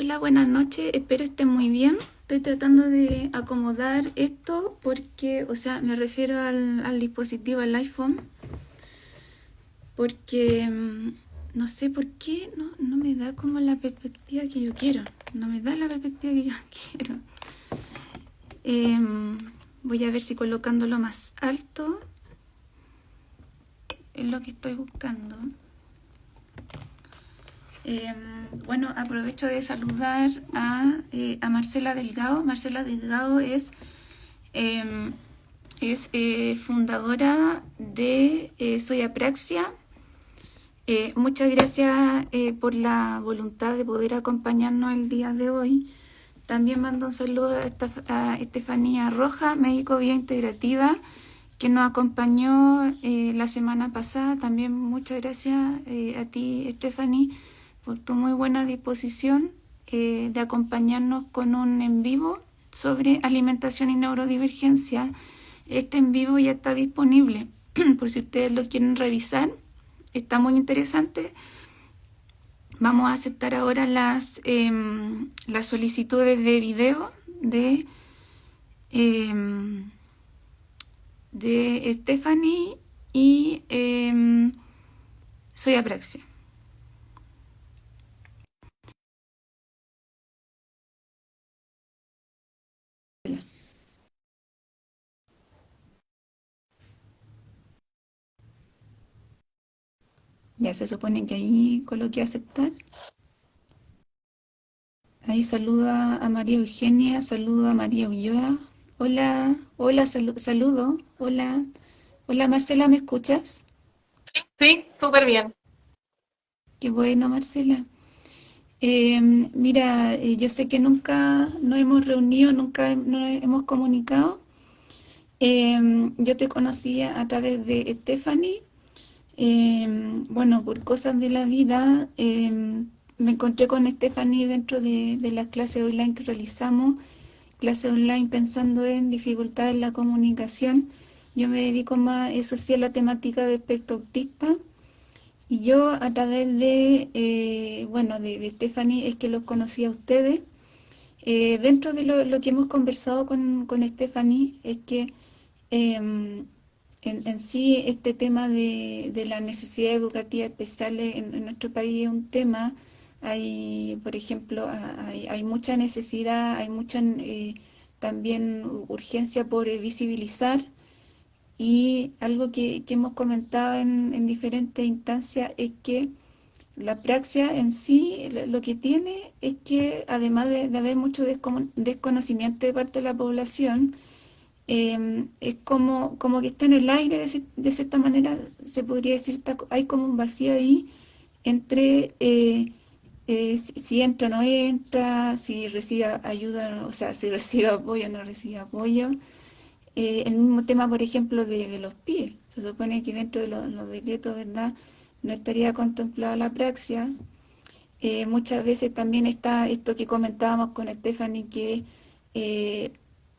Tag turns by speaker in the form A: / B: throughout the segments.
A: Hola, buenas noches, espero estén muy bien. Estoy tratando de acomodar esto porque, o sea, me refiero al dispositivo, al iPhone, porque no sé por qué no me da como la perspectiva que yo quiero. No me da la perspectiva que yo quiero. Voy a ver si colocándolo más alto es lo que estoy buscando. Bueno, aprovecho de saludar a Marcela Delgado. Marcela Delgado es fundadora de Soy Apraxia. Muchas gracias por la voluntad de poder acompañarnos el día de hoy. También mando un saludo a Estefanía Roja, médico biointegrativa, que nos acompañó la semana pasada. También muchas gracias a ti, Estefanía, por tu muy buena disposición de acompañarnos con un en vivo sobre alimentación y neurodivergencia. Este en vivo ya está disponible, por si ustedes lo quieren revisar. Está muy interesante. Vamos a aceptar ahora las solicitudes de video de Stephanie y Soy Apraxia. Ya se supone que ahí coloqué aceptar. Ahí saluda a María Eugenia, saludo a María Ulloa. Hola, hola, saludo. Hola, hola Marcela, ¿me escuchas?
B: Sí, súper bien.
A: Qué bueno, Marcela. Mira, yo sé que nunca nos hemos reunido, nunca nos hemos comunicado. Yo te conocía a través de Stephanie. Bueno, por cosas de la vida, me encontré con Stephanie dentro de las clases online que realizamos, clases online pensando en dificultades en la comunicación. Yo me dedico más, eso sí, a la temática de espectro autista. Y yo a través bueno, de Stephanie es que los conocí a ustedes. Dentro de lo que hemos conversado con Stephanie es que en sí este tema de la necesidad educativa especiales en nuestro país es un tema. Hay, por ejemplo, hay mucha necesidad, hay mucha también urgencia por visibilizar, y algo que hemos comentado en diferentes instancias es que la praxia en sí lo que tiene es que además de haber mucho desconocimiento de parte de la población, es como que está en el aire, de cierta manera se podría decir. Hay como un vacío ahí entre si entra o no entra, si recibe ayuda, o sea, si recibe apoyo o no recibe apoyo. El mismo tema, por ejemplo, de los pies. Se supone que dentro de los decretos, ¿verdad?, no estaría contemplada la praxia. Muchas veces también está esto que comentábamos con Stephanie, que eh,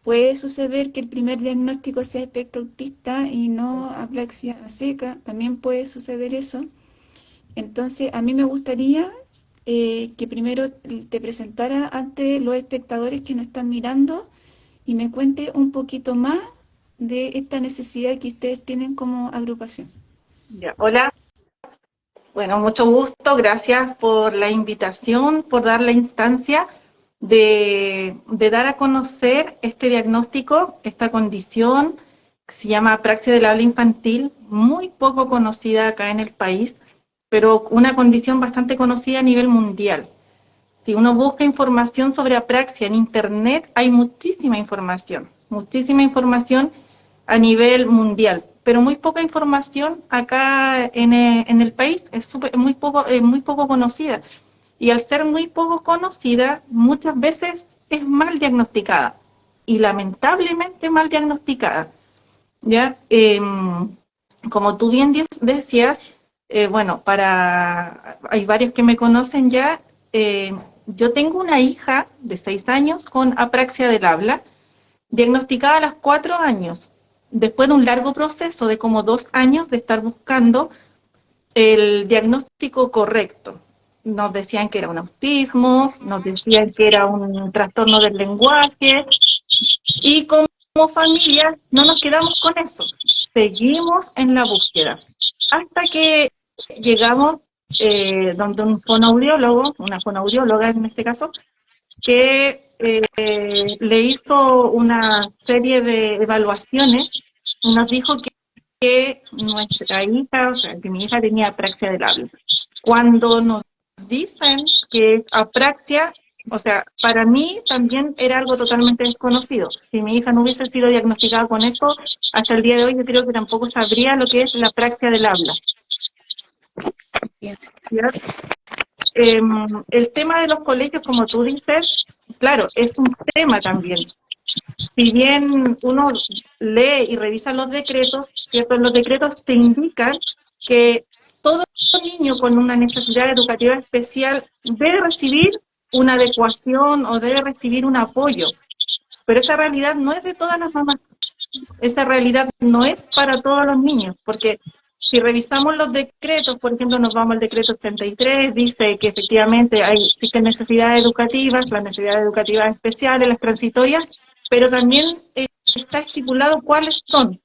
A: puede suceder que el primer diagnóstico sea espectro autista y no apraxia seca. También puede suceder eso. Entonces, a mí me gustaría que primero te presentara ante los espectadores que nos están mirando y me cuente un poquito más de esta necesidad que ustedes tienen como agrupación.
B: Ya. Hola, bueno, mucho gusto. Gracias por la invitación, por dar la instancia de dar a conocer este diagnóstico, esta condición que se llama apraxia del habla infantil, muy poco conocida acá en el país, pero una condición bastante conocida a nivel mundial. Si uno busca información sobre apraxia en Internet, hay muchísima información a nivel mundial, pero muy poca información acá en el país, es muy poco conocida. Y al ser muy poco conocida, muchas veces es mal diagnosticada y lamentablemente mal diagnosticada. ¿Ya? Como tú bien decías, bueno, hay varios que me conocen ya. Yo tengo una hija de 6 años con apraxia del habla, diagnosticada a los 4 años, después de un largo proceso de como 2 años de estar buscando el diagnóstico correcto. nos decían que era un autismo, nos decían que era un trastorno del lenguaje, y como familia no nos quedamos con eso, seguimos en la búsqueda, hasta que llegamos donde un fonoaudiólogo, una fonoaudióloga en este caso, que le hizo una serie de evaluaciones y nos dijo que nuestra hija, o sea, que mi hija tenía apraxia del habla. Cuando nos dicen que es apraxia, o sea, para mí también era algo totalmente desconocido. Si mi hija no hubiese sido diagnosticada con esto, hasta el día de hoy yo creo que tampoco sabría lo que es la apraxia del habla.
A: Bien.
B: ¿Ya? El tema de los colegios, como tú dices, claro, es un tema también. Si bien uno lee y revisa los decretos, ¿cierto? Los decretos te indican que todo niño con una necesidad educativa especial debe recibir una adecuación o debe recibir un apoyo, pero esa realidad no es de todas las mamás. Esa realidad no es para todos los niños, porque si revisamos los decretos, por ejemplo, nos vamos al decreto 83, dice que efectivamente existen necesidades educativas, las necesidades educativas especiales, las transitorias, pero también está estipulado cuáles son.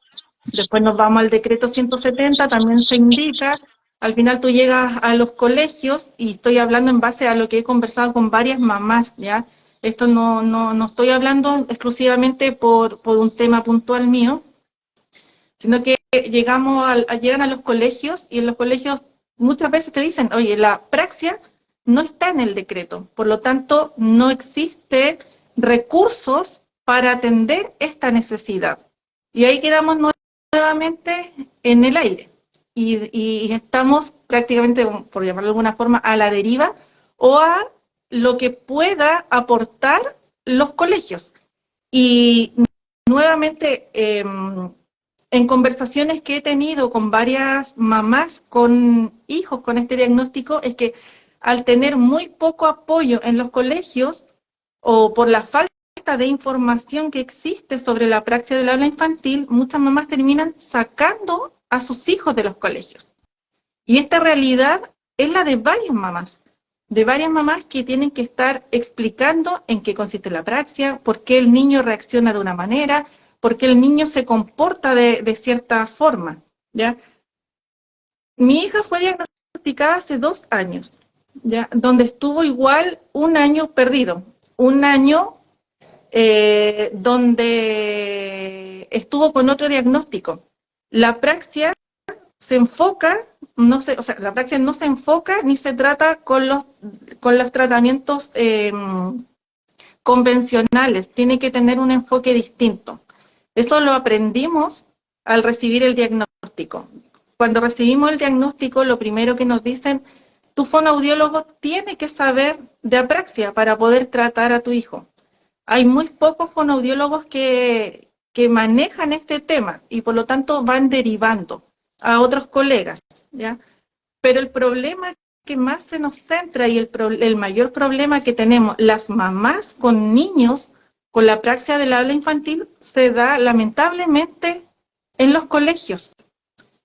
B: Después nos vamos al decreto 170, también se indica, al final tú llegas a los colegios, y estoy hablando en base a lo que he conversado con varias mamás, ¿ya? Esto no estoy hablando exclusivamente por un tema puntual mío, sino que llegan a los colegios, y en los colegios muchas veces te dicen, oye, la praxia no está en el decreto, por lo tanto no existe recursos para atender esta necesidad. Y ahí quedamos nuevamente en el aire, y estamos prácticamente, por llamarlo de alguna forma, a la deriva o a lo que pueda aportar los colegios. Y nuevamente, en conversaciones que he tenido con varias mamás con hijos con este diagnóstico, es que al tener muy poco apoyo en los colegios, o por la falta de información que existe sobre la praxia del habla infantil, muchas mamás terminan sacando a sus hijos de los colegios. Y esta realidad es la de varias mamás que tienen que estar explicando en qué consiste la praxia, por qué el niño reacciona de una manera, por qué el niño se comporta de cierta forma, ¿ya? Mi hija fue diagnosticada hace 2 años, ¿ya? Donde estuvo igual un año perdido, un año donde estuvo con otro diagnóstico. La praxia se enfoca, no se, o sea, la praxia no se enfoca ni se trata con los tratamientos convencionales, tiene que tener un enfoque distinto. Eso lo aprendimos al recibir el diagnóstico. Cuando recibimos el diagnóstico, lo primero que nos dicen, tu fonoaudiólogo tiene que saber de apraxia para poder tratar a tu hijo. Hay muy pocos fonoaudiólogos que manejan este tema, y por lo tanto van derivando a otros colegas, ¿ya? Pero el problema que más se nos centra, y el mayor problema que tenemos las mamás con niños con la apraxia del habla infantil, se da lamentablemente en los colegios.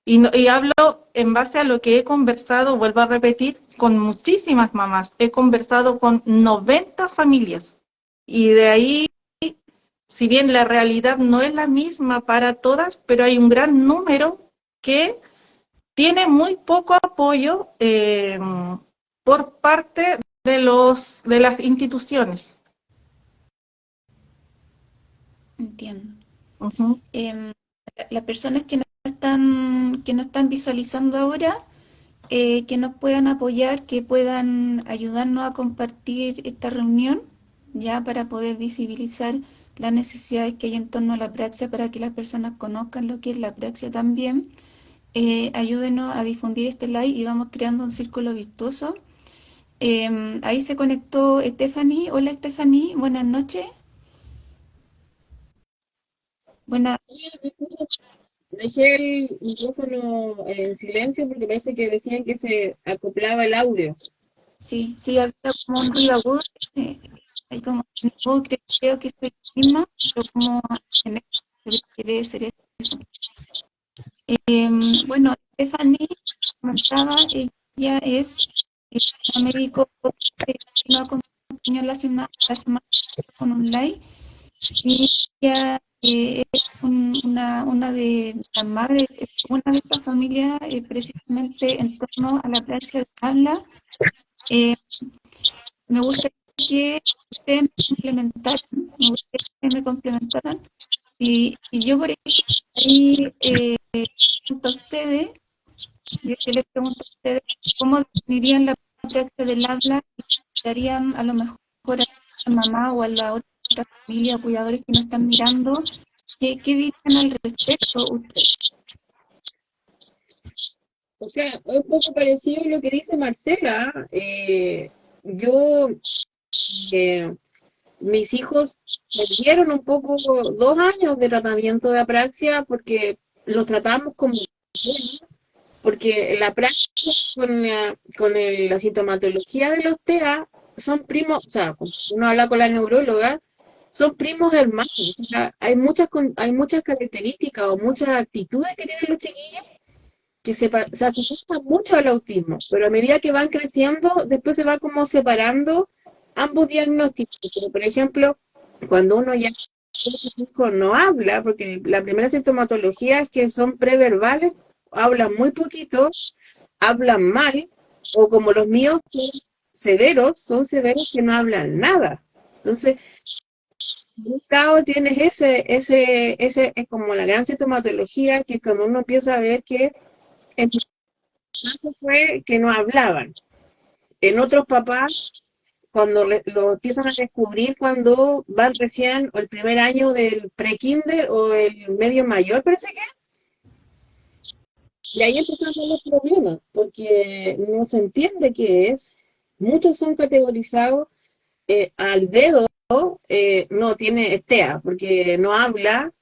B: Y hablo en base a lo que he conversado, vuelvo a repetir, con muchísimas mamás. He conversado con 90 familias. Y de ahí, si bien la realidad no es la misma para todas, pero hay un gran número que tiene muy poco apoyo por parte de las instituciones.
A: Entiendo.
B: Uh-huh.
A: Las personas que no están visualizando ahora, que nos puedan apoyar, que puedan ayudarnos a compartir esta reunión, ya para poder visibilizar las necesidades que hay en torno a la praxia, para que las personas conozcan lo que es la praxia también. Ayúdenos a difundir este live y vamos creando un círculo virtuoso. Ahí se conectó Stephanie. Hola Stephanie, buenas noches. Buena,
C: Dejé el micrófono en silencio porque parece que decían que se acoplaba el audio.
A: sí, sí, había como un ruido agudo. eh, Hay como un agudo, creo que soy yo misma, pero como en esto, yo creo que debe ser eso. Bueno, Stephanie comentaba, ella es una médico que nos acompañó la semana con un live, y ella es una de las madres, una de estas familias, precisamente en torno a la praxis de habla. Eh, Me gustaría que ustedes me complementaran, y yo, por ejemplo, ahí pregunto a ustedes, yo les pregunto a ustedes cómo definirían la praxis del habla y darían a lo mejor a la mamá o a la otra familia o cuidadores que nos están mirando, ¿qué dirían al respecto ustedes?
C: O sea, es un poco parecido a lo que dice Marcela. Yo, eh, mis hijos perdieron un poco 2 años de tratamiento de apraxia porque los tratamos como porque la praxia con la sintomatología de los TEA son primos, o sea, cuando uno habla con la neuróloga, son primos hermanos. O sea, hay muchas características o muchas actitudes que tienen los chiquillos que se asemejan mucho al autismo, pero a medida que van creciendo, después se va como separando ambos diagnósticos. Pero, por ejemplo, cuando uno ya no habla, porque la primera sintomatología es que son preverbales, hablan muy poquito, hablan mal, o como los míos son severos que no hablan nada. Entonces, por un lado tienes ese es como la gran sintomatología, que cuando uno empieza a ver que en mi caso fue que no hablaban. En otros papás, cuando lo empiezan a descubrir cuando van recién o el primer año del pre-kinder o del medio mayor, parece que. Y ahí empiezan los problemas, porque no se entiende qué es. Muchos son categorizados al dedo, no tiene estea, porque no habla.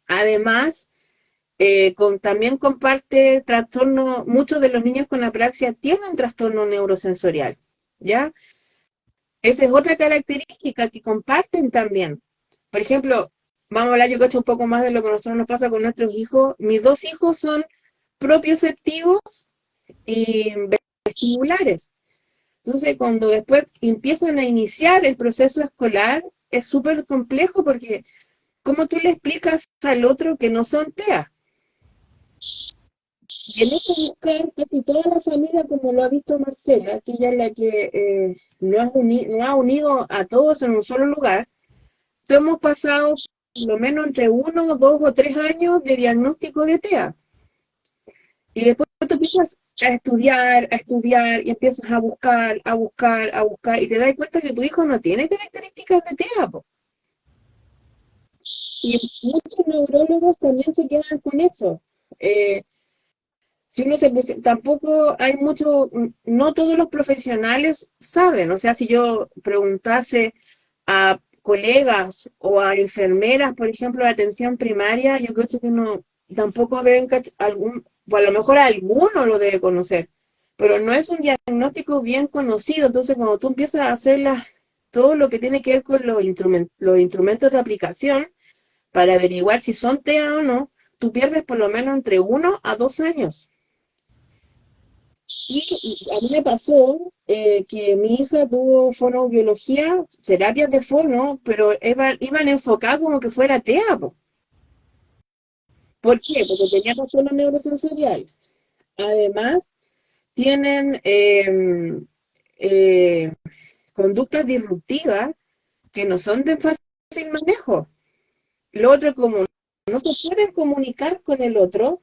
C: Además, también comparte trastorno, muchos de los niños con apraxia tienen trastorno neurosensorial, ¿ya? Esa es otra característica que comparten también. Por ejemplo, vamos a hablar yo cacho un poco más de lo que a nosotros nos pasa con nuestros hijos. Mis dos hijos son propioceptivos y vestibulares. Entonces, cuando después empiezan a iniciar el proceso escolar, es súper complejo porque ¿cómo tú le explicas al otro que no son TEA? Y en esto buscar casi toda la familia, como lo ha visto Marcela, que ella es la que no ha unido a todos en un solo lugar, hemos pasado por lo menos entre 1, 2 o 3 años de diagnóstico de TEA. Y después tú empiezas a estudiar, y empiezas a buscar, y te das cuenta que tu hijo no tiene características de TEA, po. Y muchos neurólogos también se quedan con eso. Si uno tampoco hay mucho, no todos los profesionales saben. O sea, si yo preguntase a colegas o a enfermeras, por ejemplo, de atención primaria, yo creo que no, tampoco deben, o a lo mejor alguno lo debe conocer, pero no es un diagnóstico bien conocido. Entonces, cuando tú empiezas a hacer todo lo que tiene que ver con los instrumentos de aplicación para averiguar si son TEA o no, tú pierdes por lo menos entre 1 a 2 años. Y a mí me pasó que mi hija tuvo fonoaudiología, terapias de fono, pero iban enfocadas como que fuera TEA, po. ¿Por qué? Porque tenía trastorno neurosensorial. Además, tienen conductas disruptivas que no son de fácil manejo. Lo otro, como no se pueden comunicar con el otro,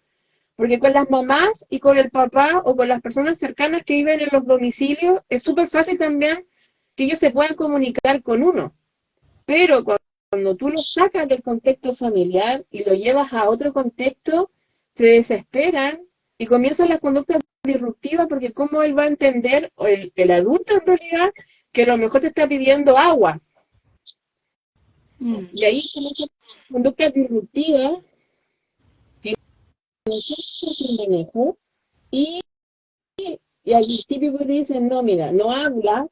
C: porque con las mamás y con el papá o con las personas cercanas que viven en los domicilios, es súper fácil también que ellos se puedan comunicar con uno. Pero cuando tú lo sacas del contexto familiar y lo llevas a otro contexto, se desesperan y comienzan las conductas disruptivas, porque cómo él va a entender, o el adulto en realidad, que a lo mejor te está pidiendo agua. Y ahí comienzan conductas disruptivas el manejo, y al típico que dicen, no, mira, no habla,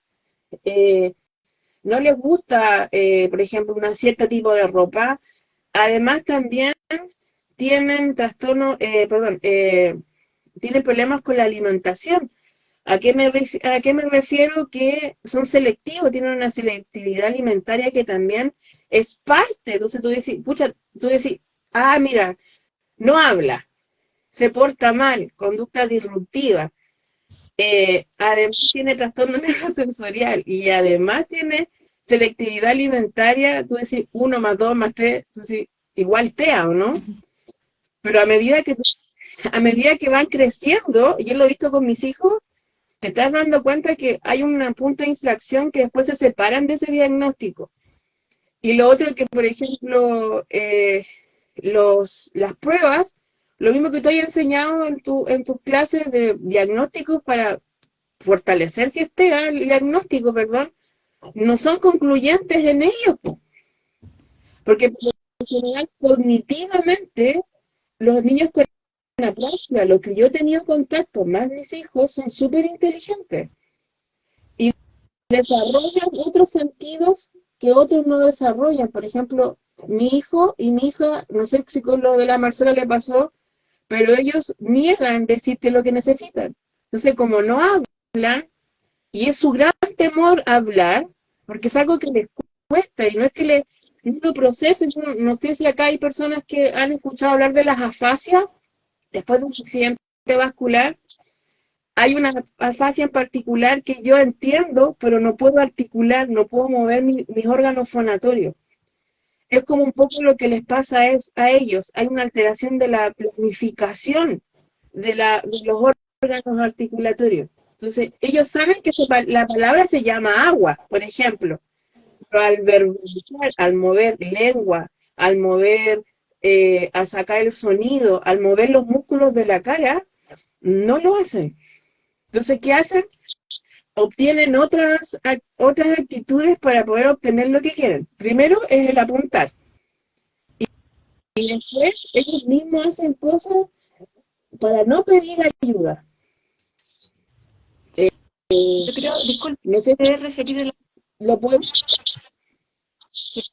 C: no les gusta, por ejemplo, un cierto tipo de ropa. Además también tienen tienen problemas con la alimentación, ¿A qué me refiero? Que son selectivos, tienen una selectividad alimentaria que también es parte. Entonces tú decís, pucha, tú decís, ah, mira, no habla, se porta mal, conducta disruptiva, además tiene trastorno neurosensorial y además tiene selectividad alimentaria, tú decís 1 más 2 más 3, igual TEA, ¿o no? Pero a medida que van creciendo, yo lo he visto con mis hijos, te estás dando cuenta que hay una punta de inflexión que después se separan de ese diagnóstico. Y lo otro que, por ejemplo, las pruebas, lo mismo que tú hayas enseñado en tus clases de diagnósticos para fortalecer si este el diagnóstico, perdón, no son concluyentes en ellos, po. Porque por lo general, cognitivamente, los niños con la práctica, los que yo he tenido contacto, más mis hijos, son súper inteligentes y desarrollan otros sentidos que otros no desarrollan. Por ejemplo, mi hijo y mi hija, no sé si con lo de la Marcela le pasó, pero ellos niegan decirte lo que necesitan. Entonces, como no hablan, y es su gran temor hablar, porque es algo que les cuesta y no es que no lo procesen. No sé si acá hay personas que han escuchado hablar de las afasias después de un accidente vascular. Hay una afasia en particular que yo entiendo, pero no puedo articular, no puedo mover mis órganos fonatorios. Es como un poco lo que les pasa a ellos. Hay una alteración de la planificación de los órganos articulatorios. Entonces, ellos saben que la palabra se llama agua, por ejemplo, pero al verbalizar, al mover lengua, al mover, al sacar el sonido, al mover los músculos de la cara, no lo hacen. Entonces, ¿qué hacen? Obtienen otras actitudes para poder obtener lo que quieren. Primero es el apuntar. Y después ellos mismos hacen cosas para no pedir ayuda.
A: Yo creo, disculpe,
C: No sé
A: ¿puedes referir a la...
C: lo puedo,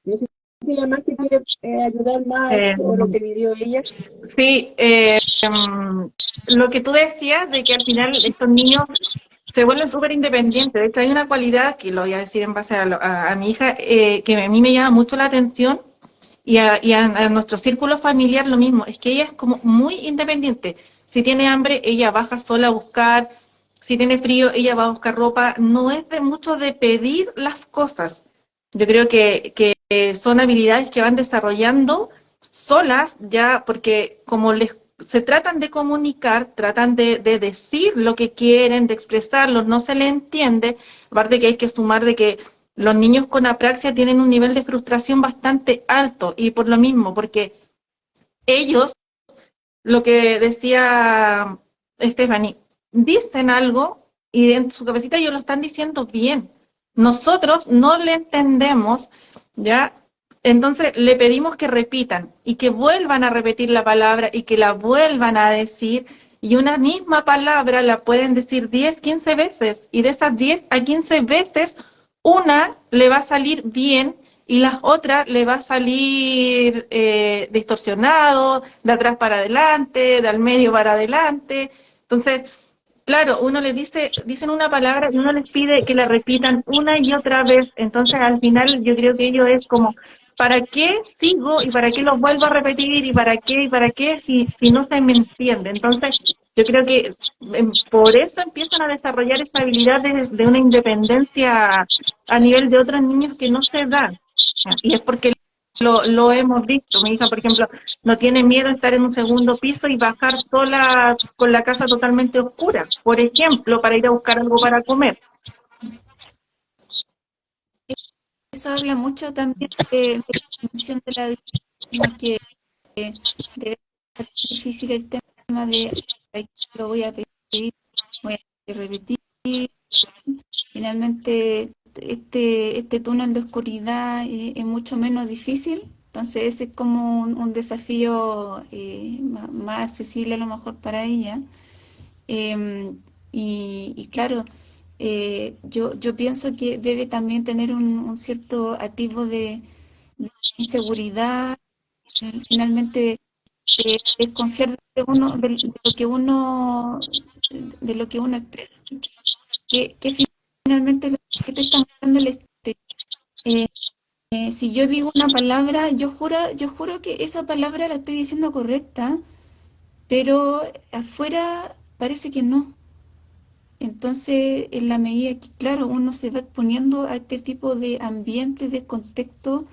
C: no sé si la Marcia quiere ayudar más
B: Eh,
C: o lo que vivió ella.
B: sí, lo que tú decías de que al final estos niños se vuelven súper independientes. De hecho, hay una cualidad, que lo voy a decir en base a mi hija, que a mí me llama mucho la atención, y a nuestro círculo familiar lo mismo, es que ella es como muy independiente. Si tiene hambre, ella baja sola a buscar; si tiene frío, ella va a buscar ropa. No es de mucho de pedir las cosas. Yo creo que son habilidades que van desarrollando solas, ya, porque como se tratan de comunicar, tratan de decir lo que quieren, de expresarlo, no se le entiende. Aparte que hay que sumar de que los niños con apraxia tienen un nivel de frustración bastante alto, y por lo mismo, porque ellos, lo que decía Stephanie, dicen algo y en su cabecita ellos lo están diciendo bien. Nosotros no le entendemos, ¿ya? Entonces le pedimos que repitan y que vuelvan a repetir la palabra y que la vuelvan a decir, y una misma palabra la pueden decir 10, 15 veces, y de esas 10 a 15 veces una le va a salir bien y las otras le va a salir distorsionado, de atrás para adelante, del medio para adelante. Entonces, claro, uno les dicen una palabra y uno les pide que la repitan una y otra vez. Entonces, al final, yo creo que ello es como, ¿para qué sigo y para qué los vuelvo a repetir y para qué si no se me entiende? Entonces, yo creo que por eso empiezan a desarrollar esa habilidad de una independencia a nivel de otros niños que no se dan. Y es porque lo hemos visto. Mi hija, por ejemplo, no tiene miedo a estar en un segundo piso y bajar sola con la casa totalmente oscura, por ejemplo, para ir a buscar algo para comer.
A: Eso habla mucho también de la dimensión de la disciplina, que debe ser difícil el tema de "Ay, lo voy a pedir, voy a repetir". Finalmente, este túnel de oscuridad es mucho menos difícil, entonces ese es como un desafío más accesible a lo mejor para ella. Eh, y claro, yo pienso que debe también tener un cierto atisbo de inseguridad, finalmente desconfiar de lo que uno de lo que uno expresa, que finalmente lo que te está mostrando el exterior. Eh, si yo digo una palabra, yo juro que esa palabra la estoy diciendo correcta, pero afuera parece que no. Entonces, en la medida que, claro, uno se va exponiendo a este tipo de ambiente, de contexto,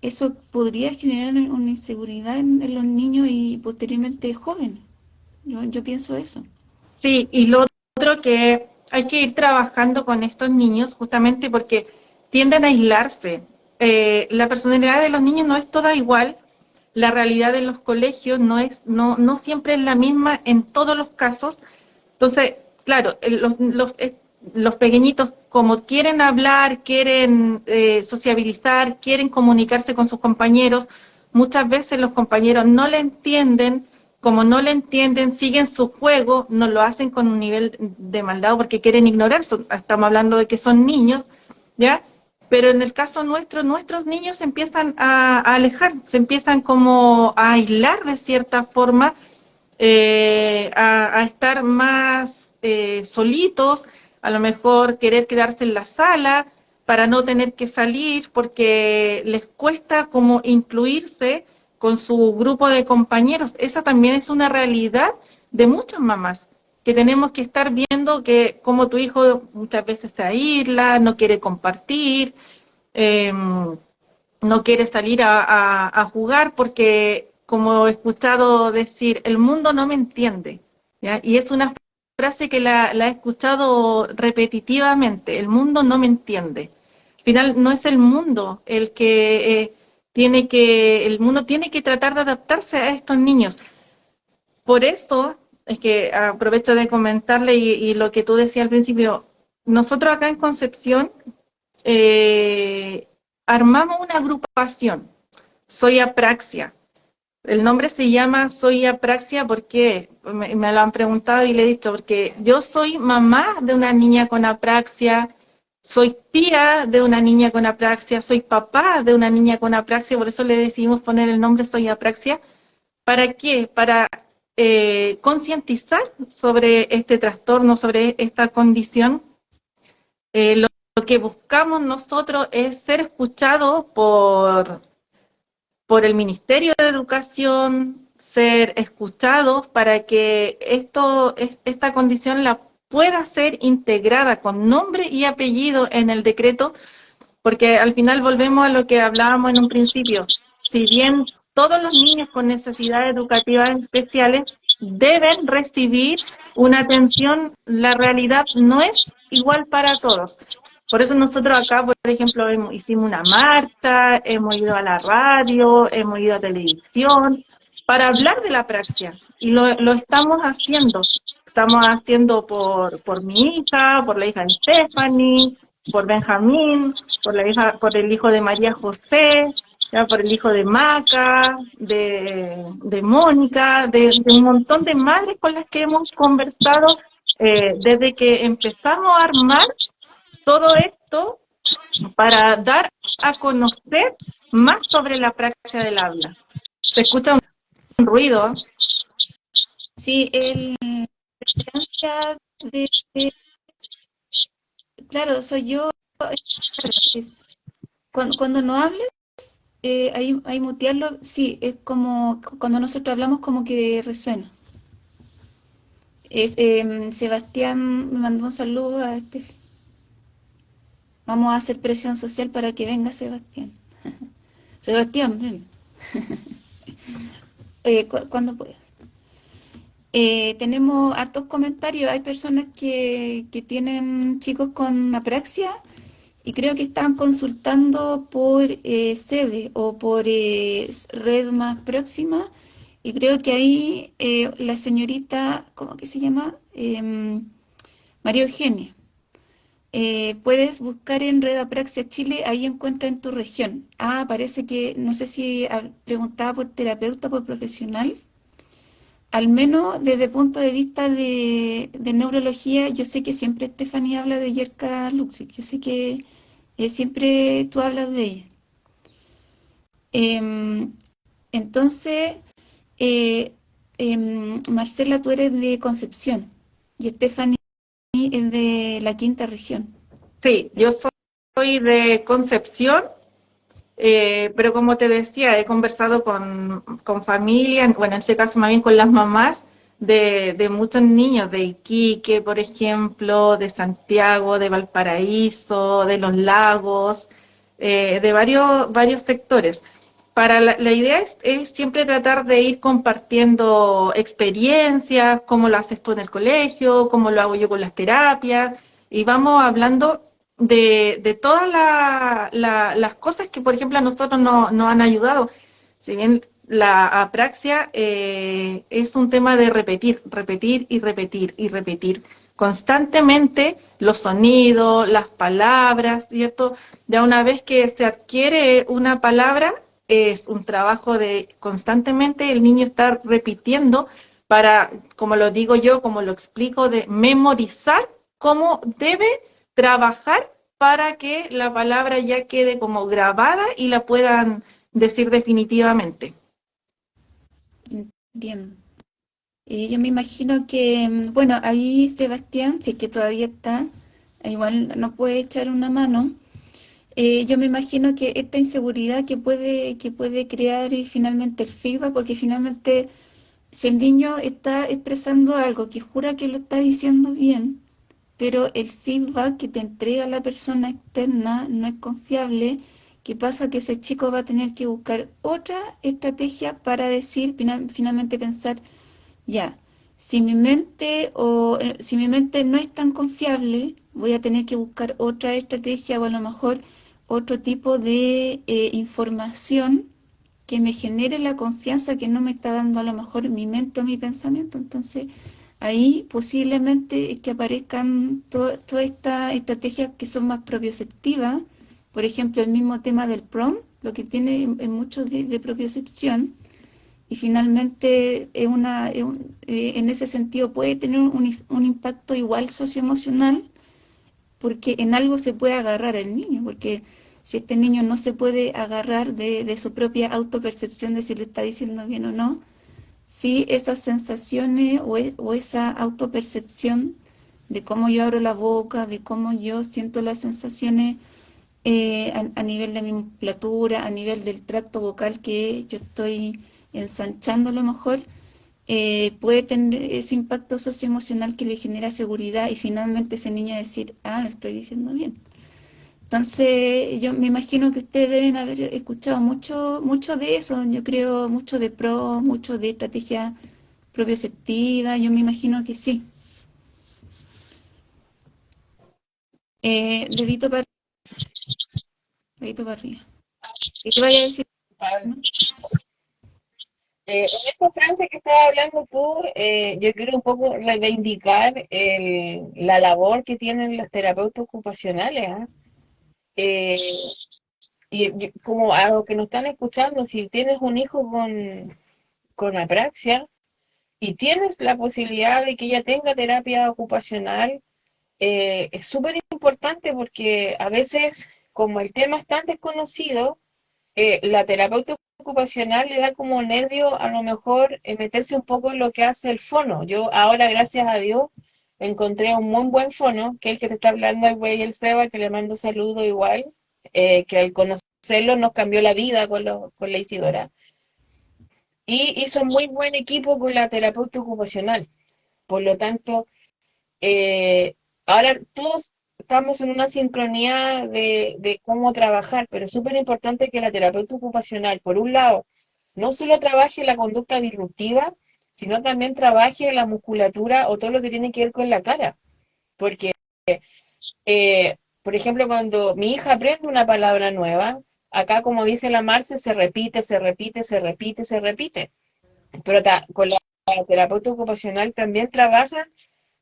A: eso podría generar una inseguridad en los niños y posteriormente jóvenes. Yo pienso eso.
B: Sí, y lo otro que hay que ir trabajando con estos niños justamente porque tienden a aislarse. La personalidad de los niños no es toda igual, la realidad de los colegios no siempre es la misma en todos los casos. Entonces, claro, los pequeñitos como quieren hablar, quieren sociabilizar, quieren comunicarse con sus compañeros, muchas veces los compañeros no le entienden, como no le entienden, siguen su juego, no lo hacen con un nivel de maldad porque quieren ignorar, estamos hablando de que son niños, ¿ya? Pero en el caso nuestro, nuestros niños se empiezan a alejar, se empiezan como a aislar de cierta forma, a estar más solitos, a lo mejor querer quedarse en la sala para no tener que salir porque les cuesta como incluirse con su grupo de compañeros. Esa también es una realidad de muchas mamás, que tenemos que estar viendo que como tu hijo muchas veces se aísla, no quiere compartir, eh, no quiere salir a jugar porque, como he escuchado decir, el mundo no me entiende, ¿ya? Y es una frase que la he escuchado repetitivamente, el mundo no me entiende. Al final no es el mundo el que el mundo tiene que tratar de adaptarse a estos niños. Por eso es que aprovecho de comentarle y lo que tú decías al principio, nosotros acá en Concepción eh, armamos una agrupación, Soy Apraxia. El nombre se llama Soy Apraxia porque me lo han preguntado y le he dicho, porque yo soy mamá de una niña con apraxia, soy tía de una niña con apraxia, soy papá de una niña con apraxia, por eso le decidimos poner el nombre Soy Apraxia. ¿Para qué? Para concientizar sobre este trastorno, sobre esta condición. Lo que buscamos nosotros es ser escuchados por el Ministerio de Educación, ser escuchados para que esta condición la pueda ser integrada con nombre y apellido en el decreto, porque al final volvemos a lo que hablábamos en un principio. Si bien todos los niños con necesidades educativas especiales deben recibir una atención, la realidad no es igual para todos. Por eso nosotros acá, por ejemplo, hicimos una marcha, hemos ido a la radio, hemos ido a televisión, para hablar de la praxia. Y lo estamos haciendo. Estamos haciendo por mi hija, por la hija de Stephanie, por Benjamín, por el hijo de María José, ya, por el hijo de Maca, de Mónica, de un montón de madres con las que hemos conversado desde que empezamos a armar todo esto para dar a conocer más sobre la praxia del habla. Se escucha un ruido.
A: Sí, de, claro, soy yo. Es, cuando no hables, ahí mutearlo, sí, es como cuando nosotros hablamos como que resuena. Sebastián me mandó un saludo a este. Vamos a hacer presión social para que venga Sebastián. Sebastián, ven. Cuando puedas. Tenemos hartos comentarios. Hay personas que tienen chicos con apraxia y creo que están consultando por sede o por red más próxima. Y creo que ahí la señorita, ¿cómo que se llama? María Eugenia. Puedes buscar en Red Apraxia Chile, ahí encuentra en tu región. Ah, parece que, no sé si preguntaba por terapeuta, por profesional. Al menos desde el punto de vista de neurología, yo sé que siempre Stephanie habla de Yerka Luxic. Yo sé que siempre tú hablas de ella. Em, entonces, eh, Marcela, tú eres de Concepción. y Stephanie es de la quinta región.
B: Sí, yo soy de Concepción, pero como te decía, he conversado con familias, bueno, en este caso más bien con las mamás de muchos niños, de Iquique, por ejemplo, de Santiago, de Valparaíso, de Los Lagos, de varios sectores. La idea es siempre tratar de ir compartiendo experiencias, cómo lo haces tú en el colegio, cómo lo hago yo con las terapias, y vamos hablando de todas las cosas que, por ejemplo, a nosotros nos han ayudado. Si bien la apraxia es un tema de repetir, repetir y repetir y repetir constantemente los sonidos, las palabras, ¿cierto? Ya una vez que se adquiere una palabra, es un trabajo de constantemente el niño estar repitiendo para, como lo digo yo, como lo explico, de memorizar cómo debe trabajar para que la palabra ya quede como grabada y la puedan decir definitivamente.
A: Entiendo. Yo me imagino que, bueno, ahí Sebastián, si es que todavía está, igual no puede echar una mano. Yo me imagino que esta inseguridad que puede crear finalmente el feedback, porque finalmente si el niño está expresando algo que jura que lo está diciendo bien, pero el feedback que te entrega la persona externa no es confiable, ¿qué pasa? Que ese chico va a tener que buscar otra estrategia para decir, finalmente pensar, ya, si mi mente no es tan confiable, voy a tener que buscar otra estrategia o a lo mejor otro tipo de información que me genere la confianza que no me está dando a lo mejor mi mente o mi pensamiento. Entonces, ahí posiblemente es que aparezcan todas estas estrategias que son más propioceptivas. Por ejemplo, el mismo tema del PROM, lo que tiene en mucho de propiocepción y finalmente en ese sentido puede tener un impacto igual socioemocional porque en algo se puede agarrar el niño, porque si este niño no se puede agarrar de su propia autopercepción de si le está diciendo bien o no, si esas sensaciones o esa autopercepción de cómo yo abro la boca, de cómo yo siento las sensaciones a nivel de mi musculatura, a nivel del tracto vocal que yo estoy ensanchando a lo mejor, puede tener ese impacto socioemocional que le genera seguridad y finalmente ese niño decir, ah, lo estoy diciendo bien. Entonces, yo me imagino que ustedes deben haber escuchado mucho de eso, yo creo mucho de pro, mucho de estrategia propioceptiva, yo me imagino que sí. Dedito para, dedito para arriba. ¿Y qué vaya a decir? ¿No?
C: En esta Francia que estaba hablando tú, yo quiero un poco reivindicar la labor que tienen los terapeutas ocupacionales, ¿ah? Eh, como a los que nos están escuchando, si tienes un hijo con apraxia y tienes la posibilidad de que ella tenga terapia ocupacional, es súper importante porque a veces, como el tema es tan desconocido, la terapeuta ocupacional le da como nervio a lo mejor meterse un poco en lo que hace el fono. Yo ahora, gracias a Dios, encontré un muy buen fono, que es el que te está hablando el güey, el Seba, que le mando saludo igual, que al conocerlo nos cambió la vida con la Isidora. Y hizo un muy buen equipo con la terapeuta ocupacional. Por lo tanto, eh, ahora todos estamos en una sincronía de cómo trabajar, pero es súper importante que la terapeuta ocupacional, por un lado, no solo trabaje la conducta disruptiva, sino también trabaje la musculatura o todo lo que tiene que ver con la cara. Porque, por ejemplo, cuando mi hija aprende una palabra nueva, acá como dice la Marce, se repite, se repite, se repite, se repite. Pero con la terapeuta ocupacional también trabajan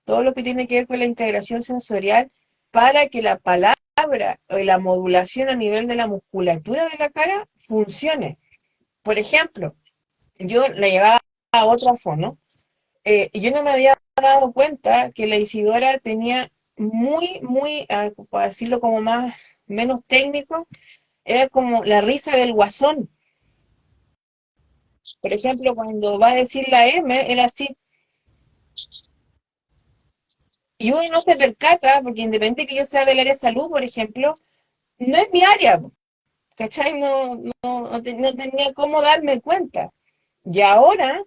C: todo lo que tiene que ver con la integración sensorial para que la palabra o la modulación a nivel de la musculatura de la cara funcione. Por ejemplo, yo la llevaba a otra fono y yo no me había dado cuenta que la Isidora tenía muy, para decirlo como más, menos técnico, era como la risa del guasón. Por ejemplo, cuando va a decir la M, era así. y uno no se percata, porque independiente que yo sea del área de salud, por ejemplo, no es mi área, ¿cachai? No tenía cómo darme cuenta. Y ahora,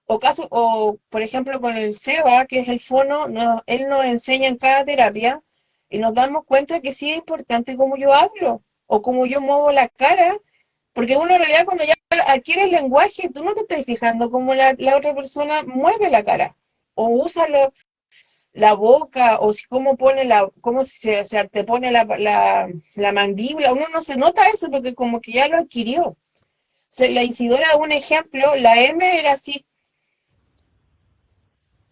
C: por ejemplo con el SEBA, que es el fono, él nos enseña en cada terapia y nos damos cuenta que sí es importante cómo yo hablo o cómo yo muevo la cara, porque uno en realidad cuando ya adquiere el lenguaje, tú no te estás fijando cómo la otra persona mueve la cara o usa la boca o si cómo pone cómo se antepone la mandíbula. Uno no se nota eso porque como que ya lo adquirió. La Isidora, un ejemplo, la M era así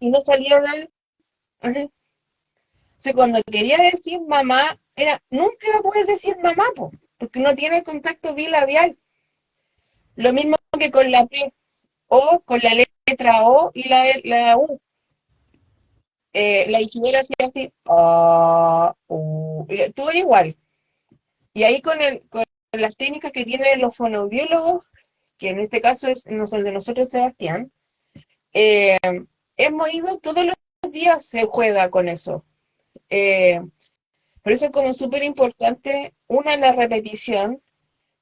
C: y no salía de él. Ajá. O sea, cuando quería decir mamá, nunca iba a poder decir mamá, porque no tiene contacto bilabial. Lo mismo que con la P, o con la letra O y la U. La Isidora hacía así, todo era igual. Y ahí con las técnicas que tienen los fonoaudiólogos, que en este caso no son de nosotros, Sebastián, eh, hemos ido todos los días, se juega con eso. Eh, por eso es como súper importante, una, la repetición,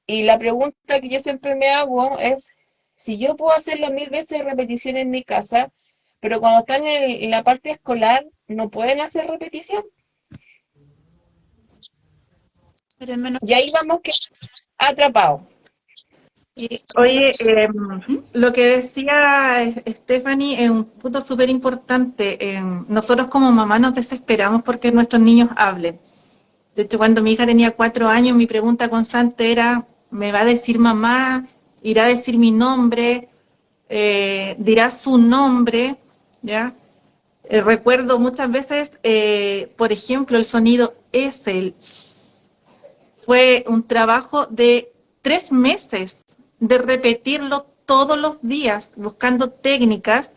C: y la pregunta que yo siempre me hago es, si yo puedo hacerlo 1000 veces de repetición en mi casa, pero cuando están en la parte escolar, ¿no pueden hacer repetición?
A: Pero es menos...
C: Y ahí vamos que atrapados.
B: Oye,
A: ¿Mm?
B: lo que decía Stephanie es un punto súper importante. Nosotros como mamá nos desesperamos porque nuestros niños hablen. De hecho, cuando mi hija tenía 4 años, mi pregunta constante era, ¿me va a decir mamá? ¿Irá a decir mi nombre? ¿Dirá su nombre? ¿Ya? Recuerdo muchas veces, por ejemplo, el sonido S, fue un trabajo de 3 meses de repetirlo todos los días, buscando técnicas.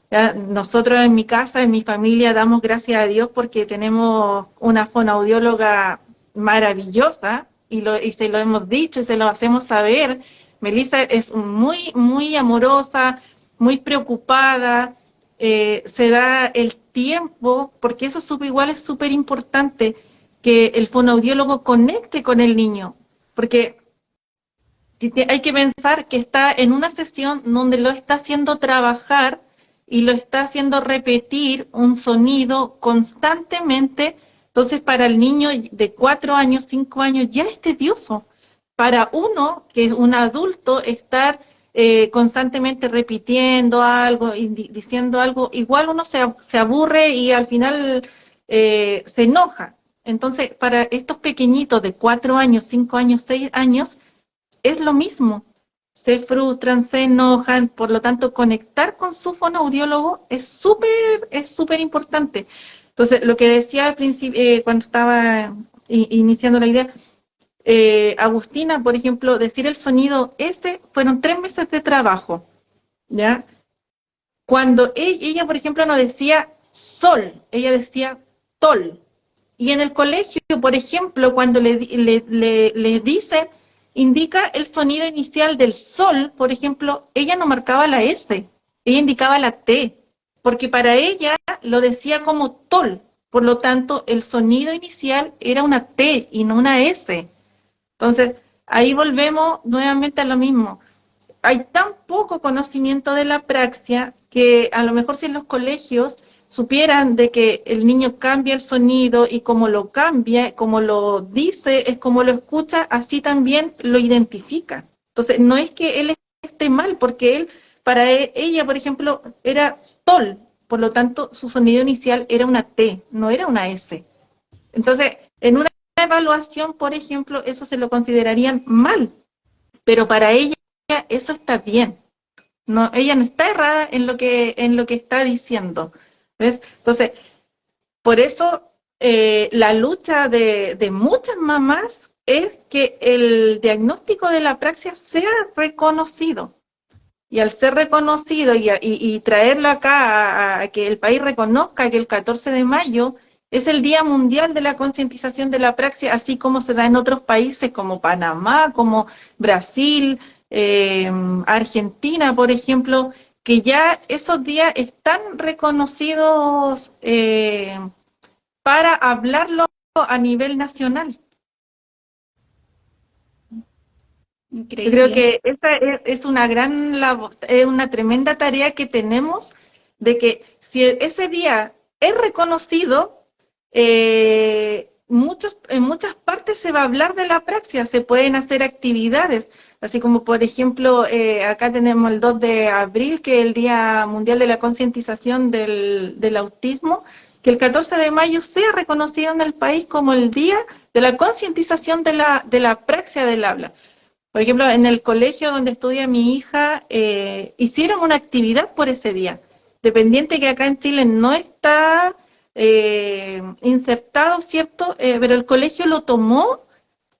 B: Ya, nosotros en mi casa, en mi familia, damos gracias a Dios porque tenemos una fonoaudióloga maravillosa y se lo hemos dicho y se lo hacemos saber. Melissa es muy, muy amorosa, muy preocupada, se da el tiempo, porque eso igual es súper importante, que el fonoaudiólogo conecte con el niño, porque hay que pensar que está en una sesión donde lo está haciendo trabajar y lo está haciendo repetir un sonido constantemente. Entonces, para el niño de 4 años, 5 años, ya es tedioso. Para uno, que es un adulto, estar constantemente repitiendo algo y diciendo algo, igual uno se aburre y al final se enoja. Entonces, para estos pequeñitos de 4 años, 5 años, 6 años, es lo mismo. Se frustran, se enojan, por lo tanto, conectar con su fonoaudiólogo es súper importante. Entonces, lo que decía al principio, cuando estaba iniciando la idea, Agustina, por ejemplo, decir el sonido S, fueron 3 meses de trabajo, ¿ya? Cuando ella, por ejemplo, no decía sol, ella decía tol. Y en el colegio, por ejemplo, cuando le dicen, indica el sonido inicial del sol, por ejemplo, ella no marcaba la S, ella indicaba la T, porque para ella lo decía como tol. Por lo tanto, el sonido inicial era una T y no una S. Entonces, ahí volvemos nuevamente a lo mismo. Hay tan poco conocimiento de la praxia que a lo mejor si en los colegios supieran de que el niño cambia el sonido y como lo cambia, como lo dice, es como lo escucha, así también lo identifica. Entonces, no es que él esté mal, porque para ella, por ejemplo, era tol, por lo tanto, su sonido inicial era una T, no era una S. Entonces, en una evaluación, por ejemplo, eso se lo considerarían mal, pero para ella eso está bien. No, ella no está errada en lo que está diciendo. ¿Ves? Entonces, por eso la lucha de muchas mamás es que el diagnóstico de la apraxia sea reconocido. Y al ser reconocido y traerlo acá a que el país reconozca que el 14 de mayo es el Día Mundial de la Concientización de la Apraxia, así como se da en otros países como Panamá, como Brasil, Argentina, por ejemplo, que ya esos días están reconocidos para hablarlo a nivel nacional. Yo creo
A: Increíble.
B: que esa es una gran labor, es una tremenda tarea que tenemos de que si ese día es reconocido, en muchas partes se va a hablar de la praxia, se pueden hacer actividades, así como por ejemplo, acá tenemos el 2 de abril, que es el Día Mundial de la Concientización del Autismo, que el 14 de mayo sea reconocido en el país como el Día de la Concientización de la Praxia del Habla. Por ejemplo, en el colegio donde estudia mi hija, hicieron una actividad por ese día, dependiente que acá en Chile no está insertado, ¿cierto? Pero el colegio lo tomó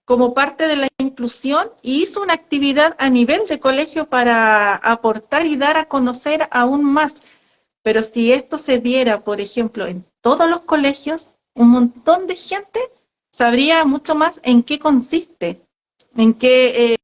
B: como parte de la inclusión y hizo una actividad a nivel de colegio para aportar y dar a conocer aún más. Pero si esto se diera, por ejemplo, en todos los colegios, un montón de gente sabría mucho más en qué consiste, en qué,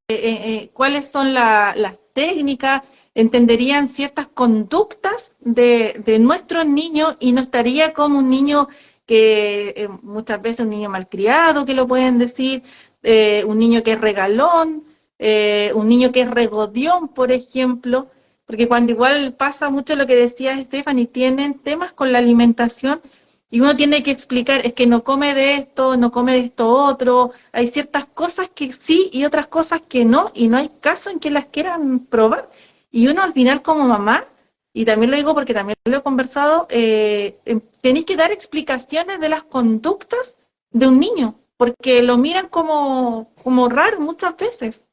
B: cuáles son las técnicas, entenderían ciertas conductas de nuestros niños y no estaría como un niño que muchas veces un niño malcriado, que lo pueden decir, un niño que es regalón, un niño que es regodión, por ejemplo, porque cuando igual pasa mucho lo que decía Stephanie, tienen temas con la alimentación y uno tiene que explicar, es que no come de esto, no come de esto otro, hay ciertas cosas que sí y otras cosas que no, y no hay caso en que las quieran probar. Y uno al final como mamá, y también lo digo porque también lo he conversado, tenéis que dar explicaciones de las conductas de un niño, porque lo miran como raro muchas veces.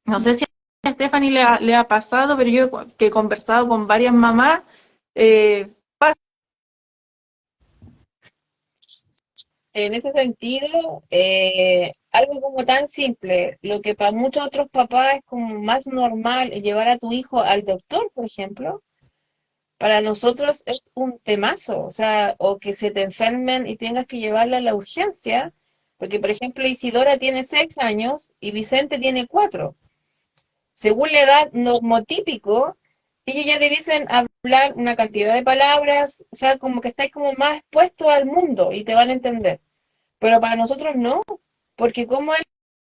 B: No sé si a Stephanie le ha pasado, pero yo que he conversado con varias mamás, eh,
C: En ese sentido, algo como tan simple, lo que para muchos otros papás es como más normal llevar a tu hijo al doctor, por ejemplo, para nosotros es un temazo, o sea, o que se te enfermen y tengas que llevarla a la urgencia, porque por ejemplo Isidora tiene 6 años y Vicente tiene 4. Según la edad normotípico, ellos ya te dicen hablar una cantidad de palabras, o sea, como que estáis como más expuestos al mundo y te van a entender. Pero para nosotros no, porque como él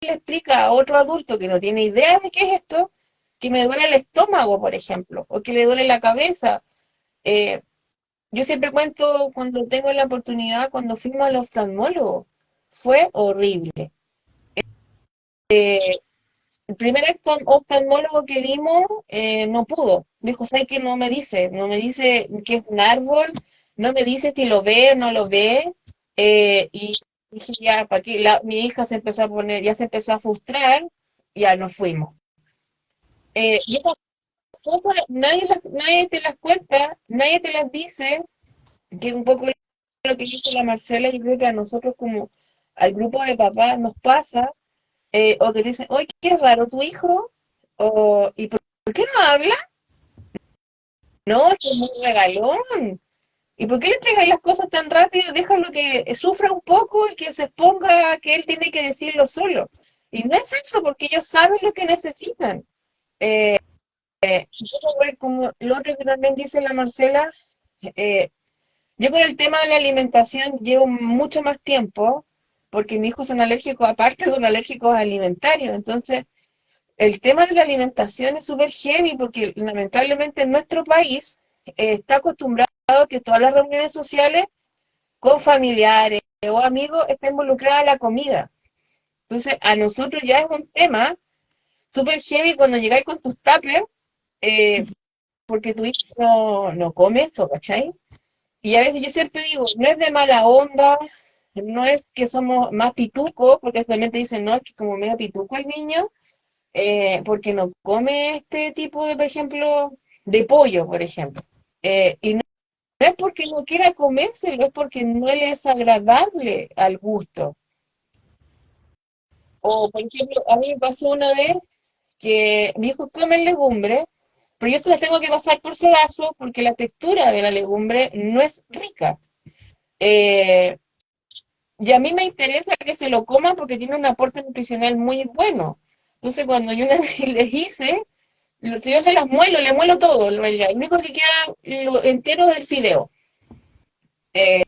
C: le explica a otro adulto que no tiene idea de qué es esto, que me duele el estómago, por ejemplo, o que le duele la cabeza. Eh, yo siempre cuento cuando tengo la oportunidad, cuando fuimos al oftalmólogo, fue horrible. El primer oftalmólogo que vimos no pudo. Dijo, ¿sabes qué? No me dice, no me dice que es un árbol, no me dice si lo ve o no lo ve. Y dije, ya, ¿para qué? Mi hija se empezó a poner, ya se empezó a frustrar, ya nos fuimos. Y esas cosas nadie te las cuenta, nadie te las dice, que es un poco lo que dice la Marcela, yo creo que a nosotros como al grupo de papás nos pasa, o que te dicen, oye, qué raro tu hijo, o ¿y por qué no habla? No, es que es muy regalón. ¿Y por qué le entregáis las cosas tan rápido? Déjalo que sufra un poco y que se exponga a que él tiene que decirlo solo. Y no es eso, porque ellos saben lo que necesitan. Como lo otro que también dice la Marcela, eh, yo con el tema de la alimentación llevo mucho más tiempo, porque mis hijos son alérgicos, aparte son alérgicos alimentarios. Entonces, el tema de la alimentación es súper heavy, porque lamentablemente en nuestro país está acostumbrado a que todas las reuniones sociales con familiares o amigos está involucrada la comida. Entonces, a nosotros ya es un tema súper heavy cuando llegáis con tus tuppers, eh, porque tu hijo no come eso, ¿cachai? Y a veces yo siempre digo, no es de mala onda, no es que somos más pitucos, porque también te dicen, no, es que como medio pituco el niño, porque no come este tipo de, por ejemplo, de pollo, por ejemplo. Y no es porque no quiera comérselo, es porque no le es agradable al gusto. O, por ejemplo, a mí me pasó una vez que mi hijo come legumbre, pero yo se las tengo que pasar por sedazo porque la textura de la legumbre no es rica. Eh, y a mí me interesa que se lo coma porque tiene un aporte nutricional muy bueno. Entonces, cuando yo una vez les hice, Si yo se las muelo, le muelo todo, en realidad. Lo único que queda lo entero es el fideo. Eh,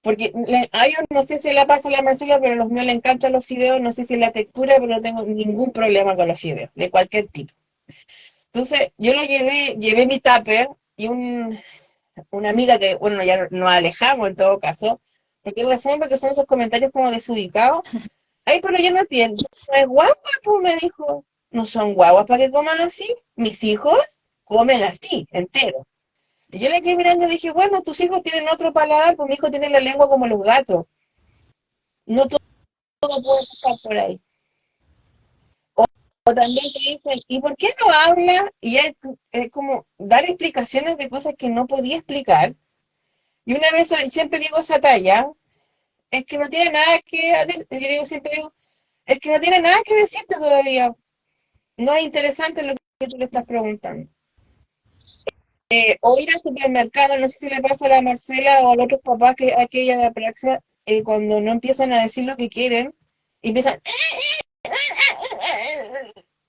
C: Porque a ellos no sé si le pasa a la Marcela, pero a los míos le encantan los fideos, no sé si la textura, pero no tengo ningún problema con los fideos, de cualquier tipo. Entonces, yo lo llevé mi tupper y una amiga que, bueno, ya nos alejamos en todo caso, porque es reforma que son esos comentarios como desubicados. Ay, pero yo no entiendo. ¿No es guagua? Pues me dijo, no son guaguas para que coman así. Mis hijos comen así, entero. Y yo le quedé mirando y le dije, bueno, tus hijos tienen otro paladar, pues mi hijo tiene la lengua como los gatos. No todo puede pasar por ahí. O también te dicen, ¿y por qué no habla? Y es como dar explicaciones de cosas que no podía explicar. Y una vez siempre digo esa talla, es que no tiene nada yo digo, siempre digo, es que no tiene nada que decirte todavía. No es interesante lo que tú le estás preguntando. O ir al supermercado, no sé si le pasa a la Marcela o a los otros papás que aquella de apraxia, cuando no empiezan a decir lo que quieren, y empiezan,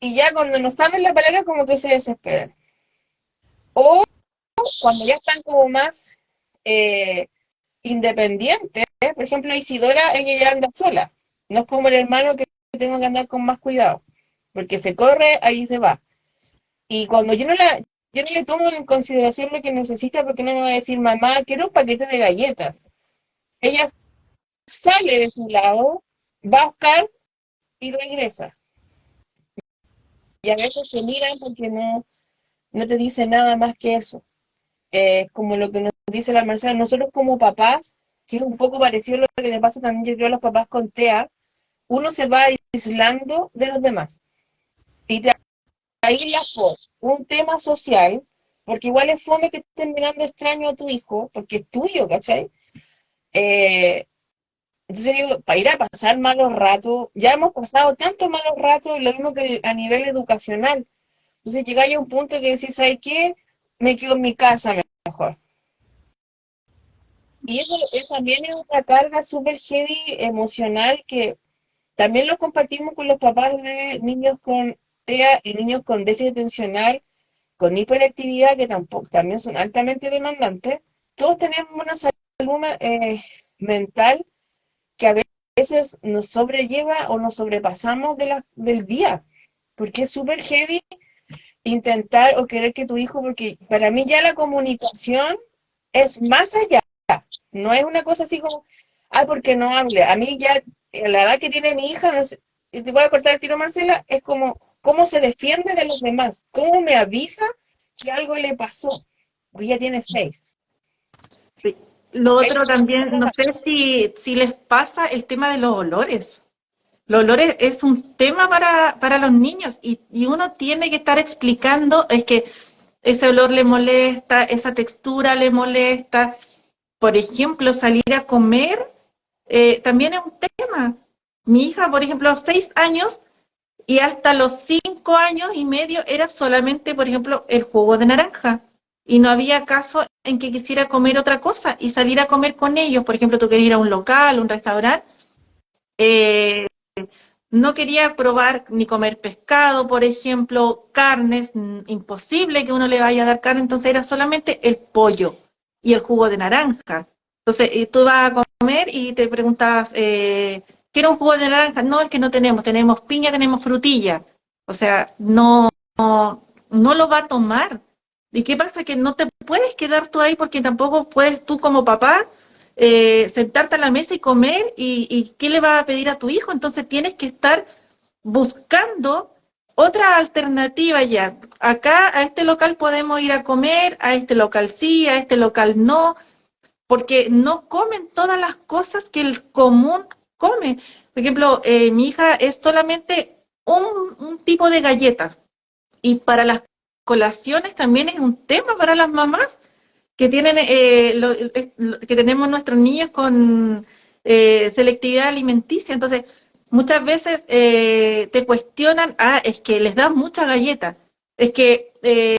C: y ya cuando no saben la palabra como que se desesperan. O cuando ya están como más eh, independientes, por ejemplo Isidora, ella ya anda sola, no es como el hermano que tengo que andar con más cuidado, porque se corre, ahí se va. Y cuando yo no le tomo en consideración lo que necesita, porque no me va a decir, mamá, quiero un paquete de galletas. Ella sale de su lado, va a buscar y regresa. Y a veces se miran porque no te dice nada más que eso. Como lo que nos dice la Marcela, nosotros como papás, que es un poco parecido a lo que le pasa también yo creo a los papás con TEA, uno se va aislando de los demás. Y te aíslas por un tema social, porque igual es fome que estés mirando extraño a tu hijo, porque es tuyo, ¿cachai? Eh, entonces digo, para ir a pasar malos ratos, ya hemos pasado tantos malos ratos, lo mismo que a nivel educacional. Entonces llegáis a un punto que decís, ¿sabes qué? Me quedo en mi casa mejor. Y eso también es una carga súper heavy emocional que también lo compartimos con los papás de niños con TEA y niños con déficit atencional, con hiperactividad, que tampoco, también son altamente demandantes. Todos tenemos una salud mental que a veces nos sobrelleva o nos sobrepasamos del día, porque es súper heavy intentar o querer que tu hijo, porque para mí ya la comunicación es más allá, no es una cosa así como, ah, porque no hable. A mí ya, a la edad que tiene mi hija, no sé, y te voy a cortar el tiro, Marcela, es como, cómo se defiende de los demás, cómo me avisa que algo le pasó, porque ya tiene 6.
B: Sí. Lo otro también, no sé si les pasa el tema de los olores. Los olores es un tema para los niños y uno tiene que estar explicando, es que ese olor le molesta, esa textura le molesta. Por ejemplo, salir a comer también es un tema. Mi hija, por ejemplo, a los 6 años y hasta los 5 años y medio era solamente, por ejemplo, el jugo de naranja. Y no había caso en que quisiera comer otra cosa y salir a comer con ellos. Por ejemplo, tú querías ir a un local, un restaurante. Eh, no quería probar ni comer pescado, por ejemplo, carnes, imposible que uno le vaya a dar carne, entonces era solamente el pollo y el jugo de naranja. Entonces, tú vas a comer y te preguntabas, ¿quiero un jugo de naranja? No, es que no tenemos piña, tenemos frutilla. O sea, no lo va a tomar. ¿Y qué pasa? Que no te puedes quedar tú ahí porque tampoco puedes tú como papá sentarte a la mesa y comer y qué le vas a pedir a tu hijo. Entonces tienes que estar buscando otra alternativa ya. Acá a este local podemos ir a comer, a este local sí, a este local no, porque no comen todas las cosas que el común come. Por ejemplo, mi hija es solamente un tipo de galletas y para las colaciones también es un tema para las mamás que tienen que tenemos nuestros niños con selectividad alimenticia. Entonces, muchas veces te cuestionan, es que les das mucha galleta, es que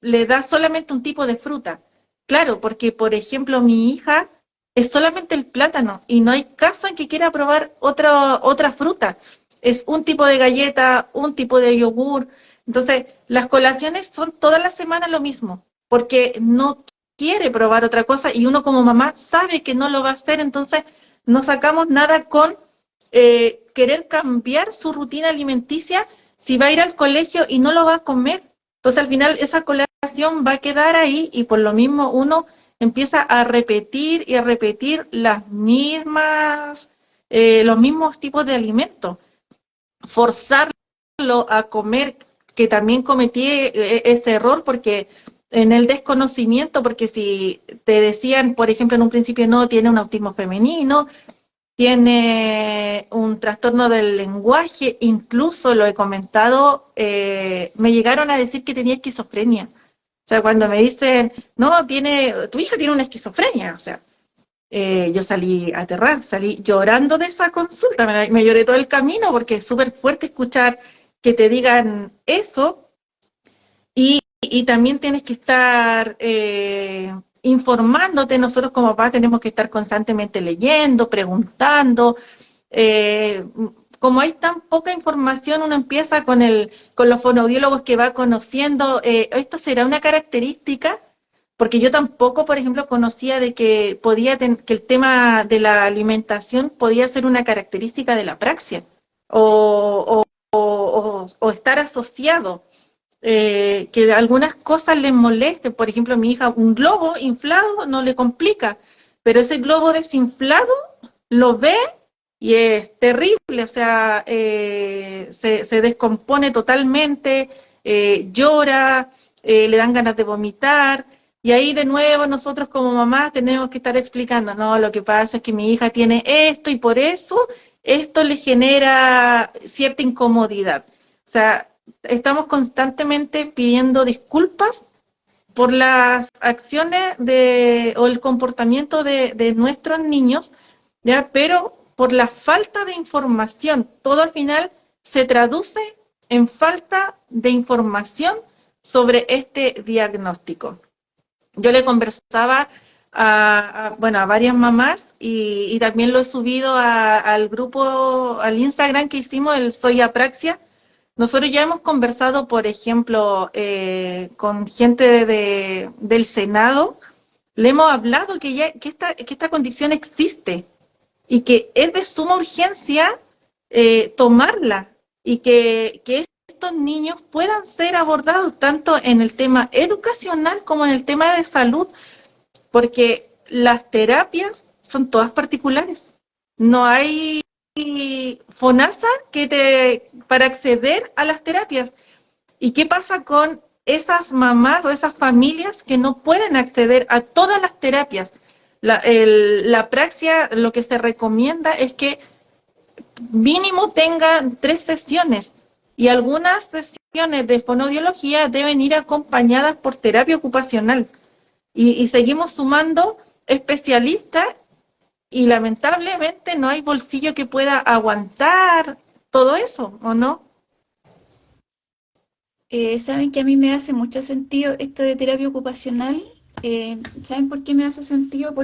B: le das solamente un tipo de fruta. Claro, porque, por ejemplo, mi hija es solamente el plátano y no hay caso en que quiera probar otra fruta. es un tipo de galleta, un tipo de yogur. Entonces, las colaciones son toda la semana lo mismo, porque no quiere probar otra cosa y uno como mamá sabe que no lo va a hacer, entonces no sacamos nada con querer cambiar su rutina alimenticia si va a ir al colegio y no lo va a comer. Entonces, al final, esa colación va a quedar ahí y por lo mismo uno empieza a repetir y a repetir los mismos tipos de alimentos. Forzarlo a comer, que también cometí ese error porque en el desconocimiento, porque si te decían, por ejemplo, en un principio no, tiene un autismo femenino, tiene un trastorno del lenguaje, incluso lo he comentado, me llegaron a decir que tenía esquizofrenia. O sea, cuando me dicen, no, tu hija tiene una esquizofrenia, o sea, yo salí aterrada, salí llorando de esa consulta, me lloré todo el camino porque es súper fuerte escuchar que te digan eso y también tienes que estar informándote. Nosotros como papás tenemos que estar constantemente leyendo, preguntando. eh, Como hay tan poca información, uno empieza con los fonoaudiólogos que va conociendo. ¿Esto será una característica? Porque yo tampoco, por ejemplo, conocía de que que el tema de la alimentación podía ser una característica de la apraxia o estar asociado, que algunas cosas les molesten. Por ejemplo, a mi hija un globo inflado no le complica, pero ese globo desinflado lo ve y es terrible, o sea, se descompone totalmente, llora, le dan ganas de vomitar. Y ahí de nuevo nosotros como mamás tenemos que estar explicando, no, lo que pasa es que mi hija tiene esto y por eso esto le genera cierta incomodidad. O sea, estamos constantemente pidiendo disculpas por las acciones o el comportamiento de nuestros niños, ¿ya? Pero por la falta de información, todo al final se traduce en falta de información sobre este diagnóstico. Yo le conversaba bueno, a varias mamás y también lo he subido al grupo, al Instagram que hicimos, el Soy Apraxia. Nosotros ya hemos conversado, por ejemplo, con gente del Senado, le hemos hablado que esta condición existe y que es de suma urgencia tomarla y que estos niños puedan ser abordados tanto en el tema educacional como en el tema de salud, porque las terapias son todas particulares. No hay FONASA para acceder a las terapias. ¿Y qué pasa con esas mamás o esas familias que no pueden acceder a todas las terapias? La praxia, lo que se recomienda es que mínimo tengan 3 sesiones y algunas sesiones de fonoaudiología deben ir acompañadas por terapia ocupacional. Y seguimos sumando especialistas y lamentablemente no hay bolsillo que pueda aguantar todo eso, ¿o no?
A: Saben que a mí me hace mucho sentido esto de terapia ocupacional. ¿Saben por qué me hace sentido?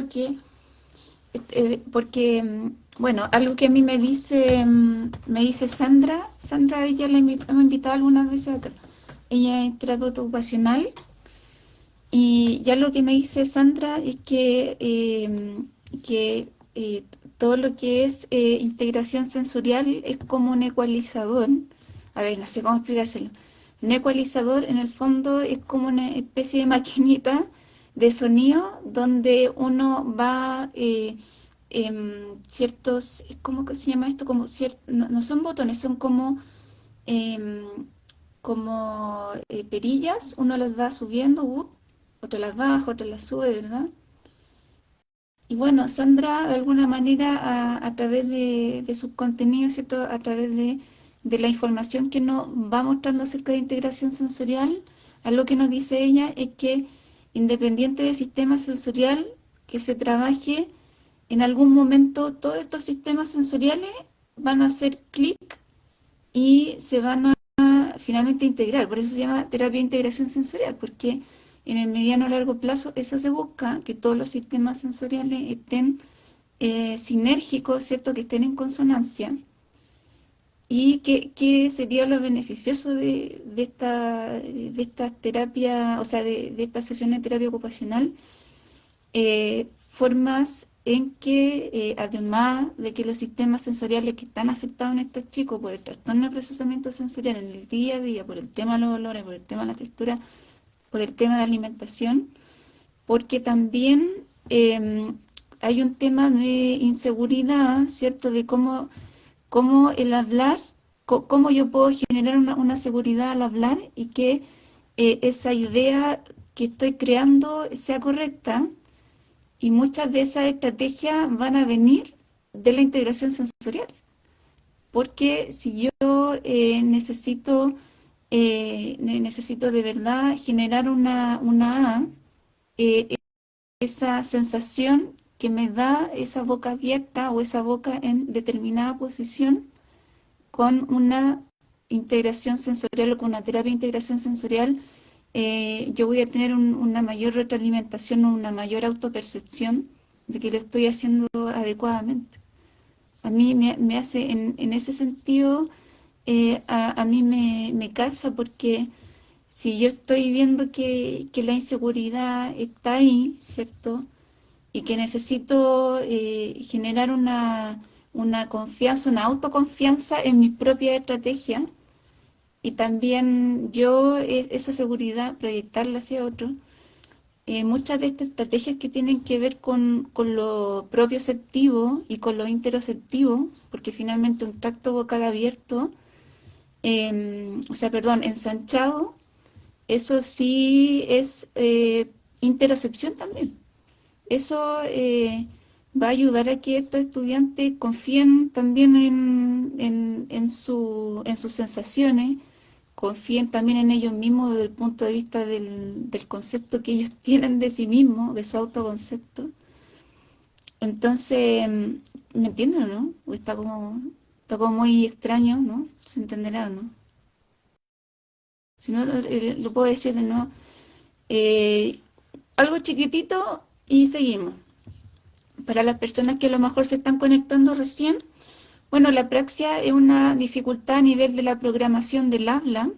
A: Bueno, algo que a mí me dice Sandra, ella hemos invitado algunas veces acá. Ella es terapeuta ocupacional y ya lo que me dice Sandra es que todo lo que es integración sensorial es como un ecualizador. A ver, no sé cómo explicárselo. Un ecualizador en el fondo es como una especie de maquinita de sonido donde uno va ¿cómo que se llama esto? No son botones, son em, como perillas, uno las va subiendo, otro las baja, otro las sube, ¿verdad? Y bueno, Sandra, de alguna manera, a través de sus contenidos, ¿cierto? A través de la información que nos va mostrando acerca de integración sensorial, algo que nos dice ella es que independiente del sistema sensorial que se trabaje, en algún momento todos estos sistemas sensoriales van a hacer clic y se van a finalmente integrar. Por eso se llama terapia de integración sensorial, porque en el mediano o largo plazo eso se busca, que todos los sistemas sensoriales estén sinérgicos, ¿cierto? Que estén en consonancia. ¿Y qué sería lo beneficioso de esta terapia, o sea, de esta sesión de terapia ocupacional? Formas en que, además de que los sistemas sensoriales que están afectados en estos chicos por el trastorno de procesamiento sensorial en el día a día, por el tema de los olores, por el tema de la textura, por el tema de la alimentación, porque también hay un tema de inseguridad, ¿cierto? De cómo el hablar, cómo yo puedo generar una seguridad al hablar y que esa idea que estoy creando sea correcta, y muchas de esas estrategias van a venir de la integración sensorial. Porque si yo necesito de verdad generar una A, eh, esa sensación que me da esa boca abierta o esa boca en determinada posición con una integración sensorial o con una terapia de integración sensorial, yo voy a tener una mayor retroalimentación o una mayor autopercepción de que lo estoy haciendo adecuadamente. A mí me hace, en ese sentido, a mí me calza porque si yo estoy viendo que la inseguridad está ahí, ¿cierto? Y que necesito generar una confianza, una autoconfianza en mis propias estrategias y también yo esa seguridad proyectarla hacia otros. Muchas de estas estrategias que tienen que ver con lo propioceptivo y con lo interoceptivo, porque finalmente un tracto vocal abierto, o sea, perdón, ensanchado, eso sí es interocepción también. Eso va a ayudar a que estos estudiantes confíen también en sus sensaciones, confíen también en ellos mismos desde el punto de vista del concepto que ellos tienen de sí mismos, de su autoconcepto. Entonces, ¿me entienden o no? O está como muy extraño, ¿no? Se entenderá o no. Si no, lo puedo decir de nuevo. Eh, Algo chiquitito y seguimos. Para las personas que a lo mejor se están conectando recién, bueno, la praxia es una dificultad a nivel de la programación del habla.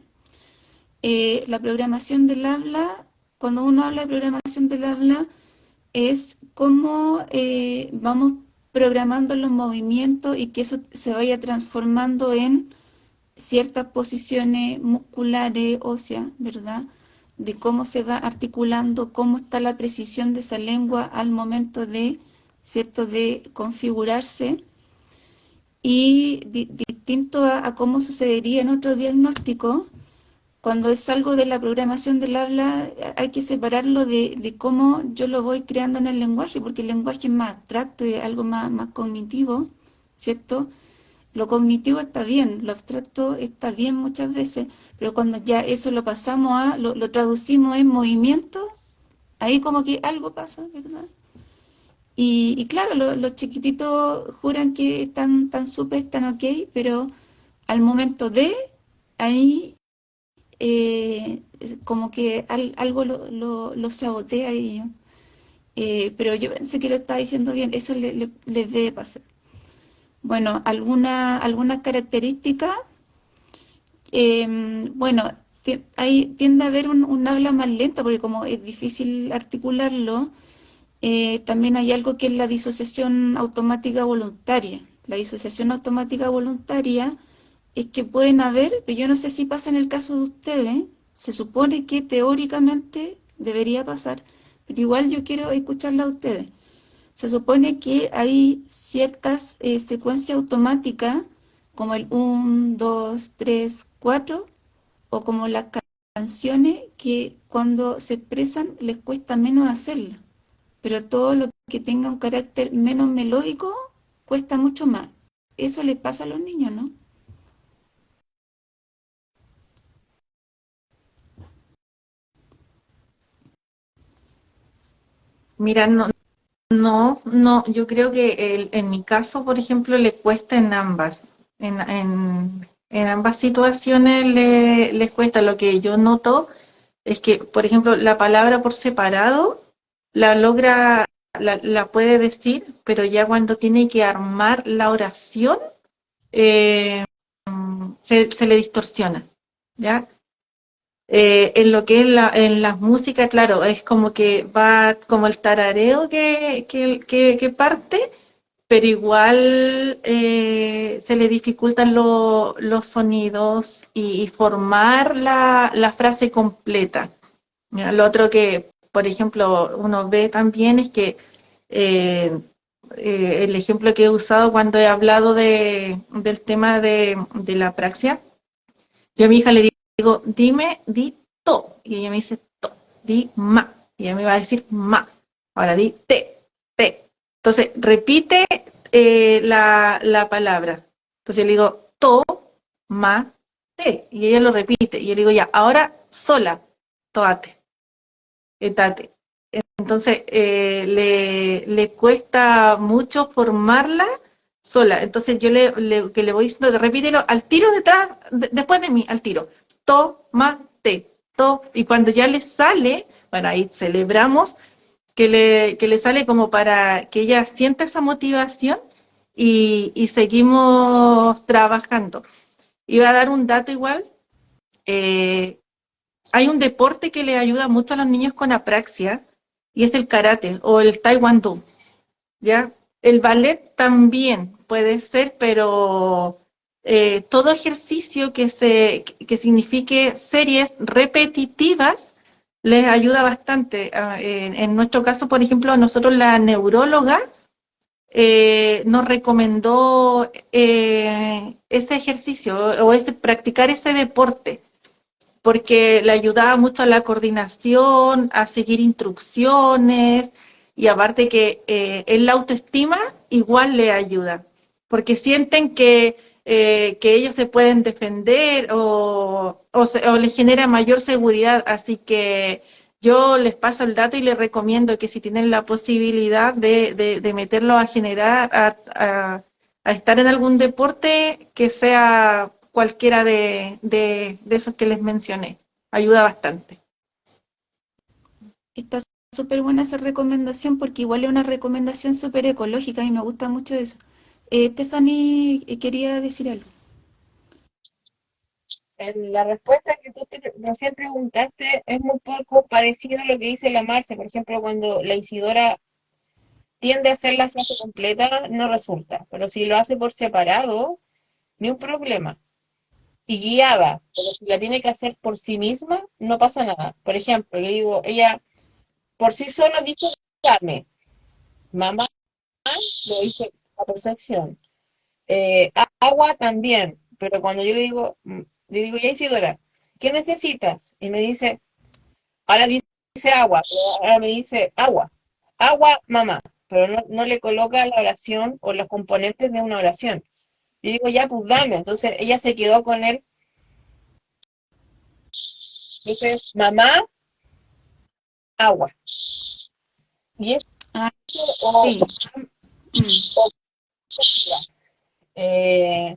A: La programación del habla, cuando uno habla de programación del habla, es cómo vamos programando los movimientos y que eso se vaya transformando en ciertas posiciones musculares, óseas, ¿verdad? De cómo se va articulando, cómo está la precisión de esa lengua al momento de, ¿cierto?, de configurarse. Y distinto a cómo sucedería en otro diagnóstico, cuando es algo de la programación del habla, hay que separarlo de cómo yo lo voy creando en el lenguaje, porque el lenguaje es más abstracto y algo más cognitivo, ¿cierto? Lo cognitivo está bien, lo abstracto está bien muchas veces, pero cuando ya eso lo pasamos lo traducimos en movimiento, ahí como que algo pasa, ¿verdad? Y claro, los chiquititos juran que están súper, están ok, pero al momento de, ahí como que algo lo sabotea a ellos. Pero yo pensé que lo estaba diciendo bien, eso les debe pasar. Bueno, algunas características, bueno, tiende a haber un habla más lenta porque como es difícil articularlo, también hay algo que es la disociación automática voluntaria. La disociación automática voluntaria es que pueden haber, pero yo no sé si pasa en el caso de ustedes, se supone que teóricamente debería pasar, pero igual yo quiero escucharla a ustedes. Se supone que hay ciertas secuencias automáticas, como el 1, 2, 3, 4, o como las canciones que cuando se expresan les cuesta menos hacerlas, pero todo lo que tenga un carácter menos melódico cuesta mucho más. Eso les pasa a los niños, ¿no?
B: Mira, no, yo creo que en mi caso, por ejemplo, le cuesta en ambas. En ambas situaciones les cuesta. Lo que yo noto es que, por ejemplo, la palabra por separado la logra, la puede decir, pero ya cuando tiene que armar la oración, eh, se le distorsiona, ¿ya? En lo que es en las músicas, claro, es como que va como el tarareo que parte, pero igual se le dificultan los sonidos y formar la frase completa. ¿Ya? Lo otro que, por ejemplo, uno ve también es que eh, el ejemplo que he usado cuando he hablado del tema de la praxia, yo a mi hija le digo, dime, di to, y ella me dice to, di ma, y ella me va a decir ma, ahora di te, te. Entonces, repite la palabra. Entonces yo le digo to, ma, te, y ella lo repite, y yo le digo ya, ahora sola, toate, etate. Entonces, le cuesta mucho formarla sola. Entonces, yo que le voy diciendo, repítelo al tiro detrás, después de mí, al tiro. Tómate, y cuando ya le sale, bueno, ahí celebramos que le sale como para que ella sienta esa motivación y seguimos trabajando. Iba a dar un dato igual. eh, Hay un deporte que le ayuda mucho a los niños con apraxia y es el karate o el taekwondo, ¿ya? El ballet también puede ser, pero todo ejercicio que signifique series repetitivas les ayuda bastante. En nuestro caso, por ejemplo, nosotros la neuróloga nos recomendó ese ejercicio o practicar ese deporte porque le ayudaba mucho a la coordinación, a seguir instrucciones, y aparte que en la autoestima igual le ayuda, porque sienten que ellos se pueden defender o les genera mayor seguridad, así que yo les paso el dato y les recomiendo que si tienen la posibilidad de meterlo a generar, a estar en algún deporte, que sea cualquiera de esos que les mencioné. Ayuda bastante.
A: Está súper buena esa recomendación porque igual es una recomendación súper ecológica y me gusta mucho eso. Stephanie quería decir algo.
C: En la respuesta que tú recién preguntaste es muy poco parecido a lo que dice la Marce. Por ejemplo, cuando la Isidora tiende a hacer la frase completa, no resulta. Pero si lo hace por separado, ni un problema. Y guiada, pero si la tiene que hacer por sí misma, no pasa nada. Por ejemplo, le digo, ella por sí sola dice dame, mamá lo dice a la perfección. Agua también, pero cuando yo le digo, ya Isidora, ¿qué necesitas? Y me dice, ahora dice agua, pero ahora me dice agua, agua, mamá, pero no le coloca la oración o los componentes de una oración. Yo digo, ya, pues dame. Entonces ella se quedó con él. Entonces, mamá, agua. Y eso,
A: Ah,
C: o,
A: sí. Mm.
C: o eh,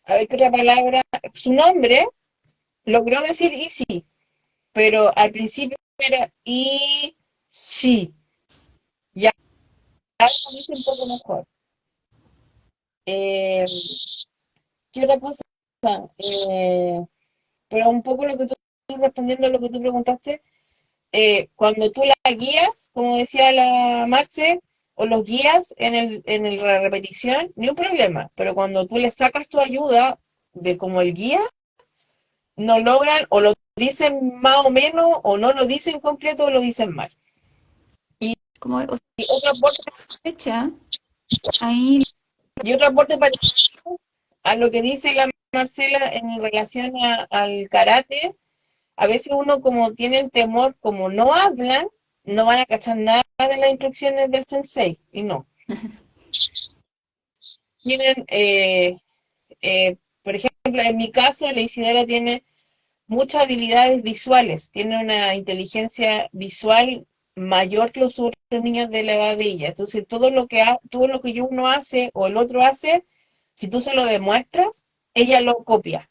C: a ver qué otra palabra, su nombre logró decir easy, pero al principio era y sí, ya lo dice un poco mejor. Eh, ¿Qué otra cosa? Eh, pero un poco lo que tú respondiendo a lo que tú preguntaste, cuando tú la guías, como decía la Marce, o los guías la repetición, ni un problema, pero cuando tú le sacas tu ayuda de como el guía, no logran o lo dicen más o menos o no lo dicen completo o lo dicen mal. Y,
A: Como, o sea,
C: y otro aporte,
A: fecha, ahí,
C: parecido a lo que dice la Marcela en relación al karate, a veces uno como tiene el temor, como no hablan, no van a cachar nada de las instrucciones del sensei, y no. Tienen, por ejemplo, en mi caso, la Isidora tiene muchas habilidades visuales, tiene una inteligencia visual mayor que otros niños de la edad de ella. Entonces, todo lo que uno hace o el otro hace, si tú se lo demuestras, ella lo copia.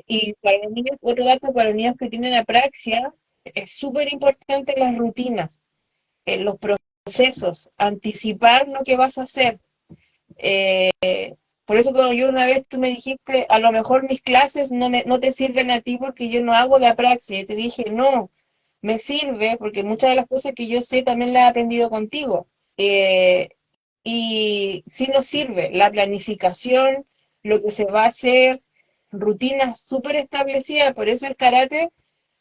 C: Y para los niños, otro dato para los niños que tienen apraxia, es súper importante las rutinas, los procesos, anticipar lo que vas a hacer. Por eso cuando yo una vez tú me dijiste, a lo mejor mis clases no te sirven a ti porque yo no hago de apraxia. Y te dije, no, me sirve porque muchas de las cosas que yo sé también las he aprendido contigo. Eh, y sí nos sirve la planificación, lo que se va a hacer, rutinas súper establecidas. Por eso el karate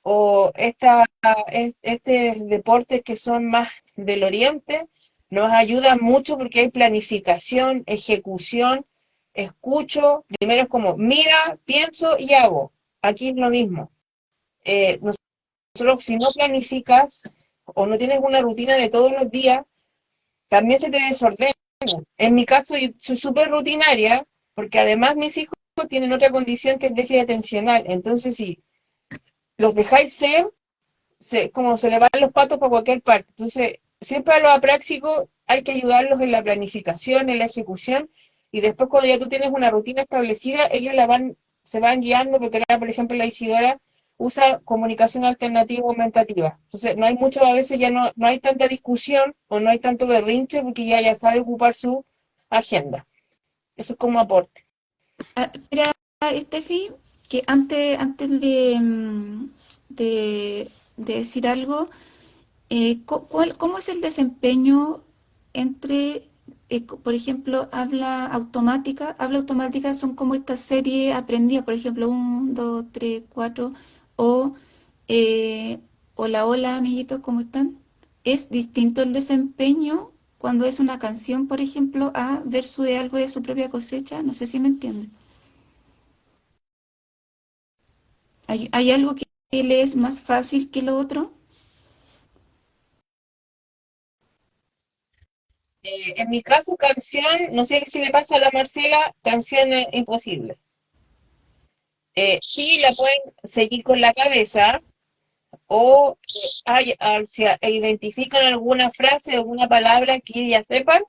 C: o este deportes que son más del oriente nos ayuda mucho porque hay planificación, ejecución, escucho, primero es como mira, pienso y hago. Aquí es lo mismo. Nosotros si no planificas o no tienes una rutina de todos los días, también se te desordena. En mi caso, yo soy súper rutinaria, porque además mis hijos tienen otra condición que es déficit atencional. Entonces, si los dejáis ser, como se le van los patos para cualquier parte. Entonces, siempre a los apráxicos hay que ayudarlos en la planificación, en la ejecución, y después cuando ya tú tienes una rutina establecida, ellos se van guiando, porque ahora, por ejemplo, la Isidora usa comunicación alternativa aumentativa. Entonces, no hay mucho, a veces ya no hay tanta discusión o no hay tanto berrinche porque ya sabe ocupar su agenda. Eso es como aporte.
A: Espera, Steffi, que antes de decir algo, ¿cómo es el desempeño entre, por ejemplo, habla automática son como esta serie aprendida, por ejemplo, 1, 2, 3, 4, o hola, hola, amiguitos, ¿cómo están? ¿Es distinto el desempeño cuando es una canción, por ejemplo, a versus de algo de su propia cosecha? No sé si me entienden. ¿Hay algo que le es más fácil que lo otro?
C: En mi caso, canción, no sé si le pasa a la Marcela, canción es imposible. Sí, la pueden seguir con la cabeza o si identifican alguna frase, alguna palabra que ya sepan,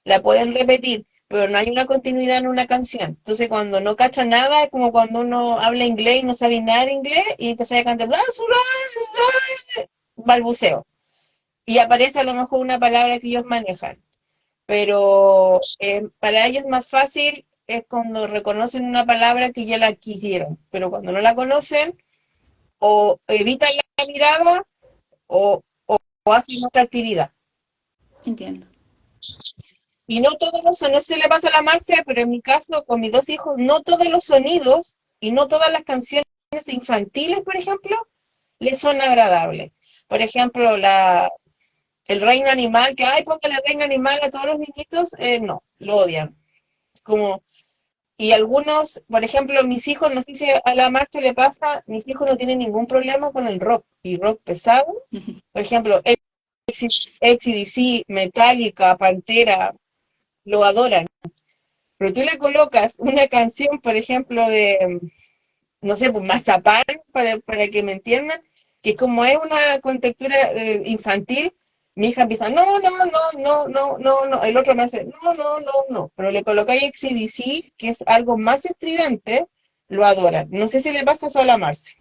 C: la pueden repetir, pero no hay una continuidad en una canción. Entonces, cuando no cacha nada, es como cuando uno habla inglés y no sabe nada de inglés y empieza a cantar balbuceo. Y aparece a lo mejor una palabra que ellos manejan. Pero para ellos más fácil es cuando reconocen una palabra que ya la quisieron, pero cuando no la conocen, o evitan la mirada o hacen otra actividad.
A: Entiendo.
C: Y no todos los sonidos, se le pasa a la Marcia, pero en mi caso, con mis dos hijos, no todos los sonidos y no todas las canciones infantiles, por ejemplo, les son agradables. Por ejemplo, el reino animal, que, ay, póngale reino animal a todos los niñitos, no, lo odian. Como, y algunos, por ejemplo, mis hijos, no sé si a la Marcha le pasa, mis hijos no tienen ningún problema con el rock, y rock pesado. Por ejemplo, AC/DC, Metallica, Pantera, lo adoran. Pero tú le colocas una canción, por ejemplo, de, no sé, pues Mazapán, para que me entiendan, que como es una contextura infantil, mi hija empieza, no, no, no, no, no, no, no, el otro me hace, no, no, no, no, pero le colocáis XDC, que es algo más estridente, lo adoran. No sé si le pasa solo a Marce.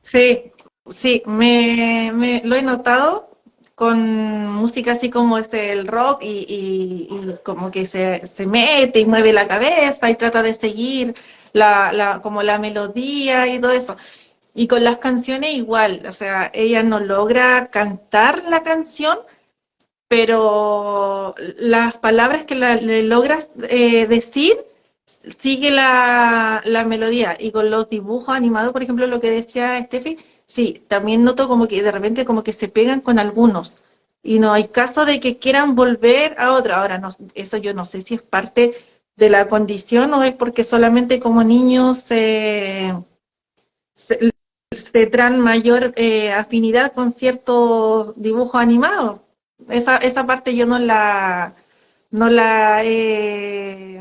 B: Sí, sí, lo he notado con música así como el rock y como que se mete y mueve la cabeza y trata de seguir como la melodía y todo eso. Y con las canciones igual, o sea, ella no logra cantar la canción, pero las palabras que le logras decir sigue la melodía. Y con los dibujos animados, por ejemplo, lo que decía Steffi, sí, también noto como que de repente como que se pegan con algunos. Y no hay caso de que quieran volver a otro. Ahora, no, eso yo no sé si es parte de la condición o es porque solamente como niños se, se traen mayor afinidad con ciertos dibujos animados. Esa parte yo no la he,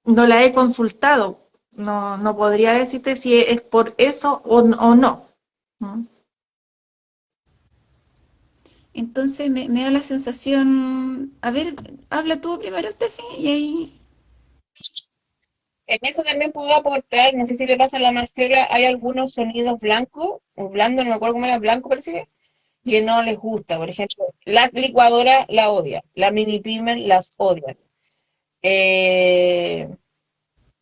B: no la he consultado. No podría decirte si es por eso o no. ¿Mm?
A: Entonces me da la sensación, a ver, habla tú primero, Steffi, y ahí,
C: En eso también puedo aportar, no sé si le pasa a la Marcela, hay algunos sonidos blancos, o blando, no me acuerdo cómo era, blanco parece, que no les gusta. Por ejemplo, la licuadora la odia, la mini pimer las odian. Eh,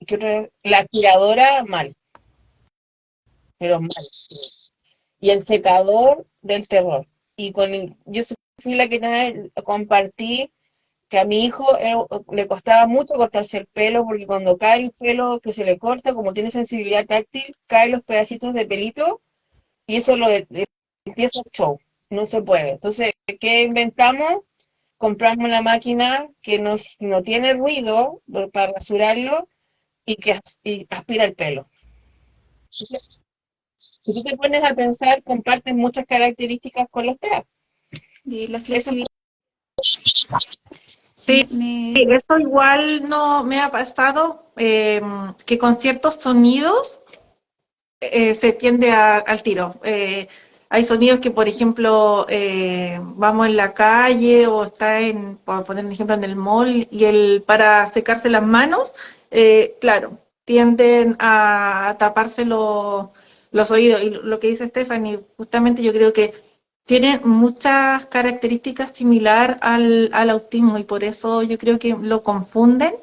C: ¿Qué otra? La aspiradora, mal, pero mal. Y el secador del terror. Yo fui la que compartí que a mi hijo le costaba mucho cortarse el pelo porque cuando cae el pelo que se le corta, como tiene sensibilidad táctil, caen los pedacitos de pelito y eso empieza el show. No se puede. Entonces, ¿qué inventamos? Compramos una máquina que no tiene ruido para rasurarlo y aspira el pelo. Si tú te pones a pensar, comparten muchas características con los TEA.
A: Y la
C: Eso es
A: flexibilidad
B: Sí,
A: me,
B: sí, eso igual no me ha pasado, que con ciertos sonidos se tiende al tiro. Hay sonidos que, por ejemplo, vamos en la calle o está por poner un ejemplo, en el mall y para secarse las manos, claro, tienden a taparse los oídos. Y lo que dice Stephanie, justamente yo creo que tiene muchas características similar al autismo y por eso yo creo que lo confunden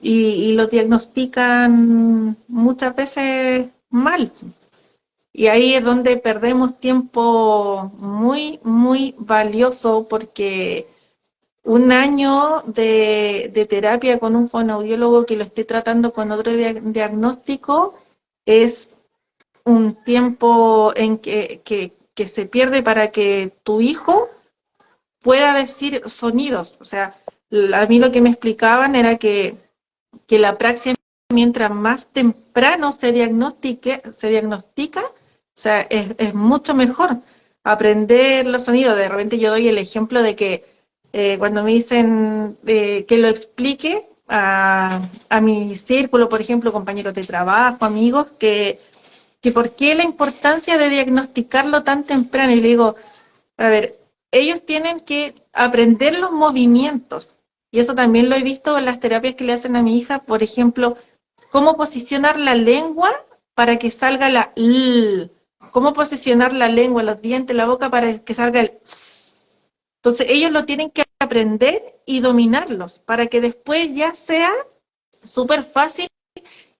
B: y lo diagnostican muchas veces mal. Y ahí es donde perdemos tiempo muy, muy valioso porque un año de terapia con un fonoaudiólogo que lo esté tratando con otro diagnóstico es un tiempo en que se pierde para que tu hijo pueda decir sonidos. O sea, a mí lo que me explicaban era que la praxia, mientras más temprano se diagnostica, o sea, es mucho mejor aprender los sonidos. De repente yo doy el ejemplo de que cuando me dicen que lo explique a mi círculo, por ejemplo, compañeros de trabajo, amigos, que por qué la importancia de diagnosticarlo tan temprano. Y le digo, a ver, ellos tienen que aprender los movimientos. Y eso también lo he visto en las terapias que le hacen a mi hija, por ejemplo, cómo posicionar la lengua para que salga la L, cómo posicionar la lengua, los dientes, la boca para que salga el S. Entonces ellos lo tienen que aprender y dominarlos para que después ya sea súper fácil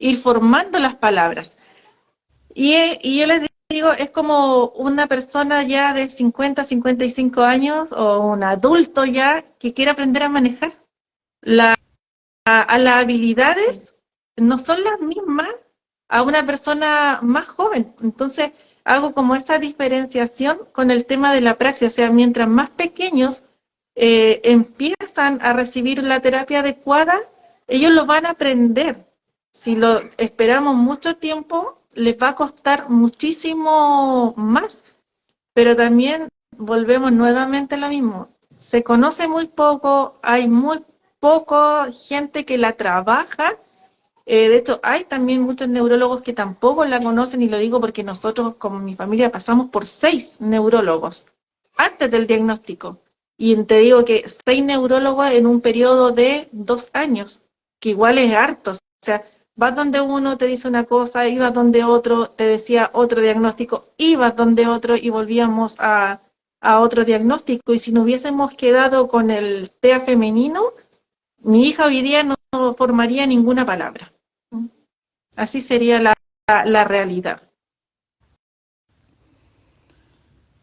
B: ir formando las palabras. Y yo les digo, es como una persona ya de 50, 55 años o un adulto ya que quiere aprender a manejar. A las habilidades no son las mismas a una persona más joven. Entonces, hago como esa diferenciación con el tema de la praxis. O sea, mientras más pequeños empiezan a recibir la terapia adecuada, ellos lo van a aprender. Si lo esperamos mucho tiempo, les va a costar muchísimo más. Pero también volvemos nuevamente a lo mismo. Se conoce muy poco, hay muy poco gente que la trabaja. De hecho, hay también muchos neurólogos que tampoco la conocen, y lo digo porque nosotros, como mi familia, pasamos por 6 neurólogos antes del diagnóstico. Y te digo que 6 neurólogos en un periodo de 2 años, que igual es harto. O sea, vas donde uno te dice una cosa, ibas donde otro te decía otro diagnóstico, ibas donde otro y volvíamos a otro diagnóstico. Y si no hubiésemos quedado con el TEA femenino, mi hija hoy día no formaría ninguna palabra. Así sería la realidad.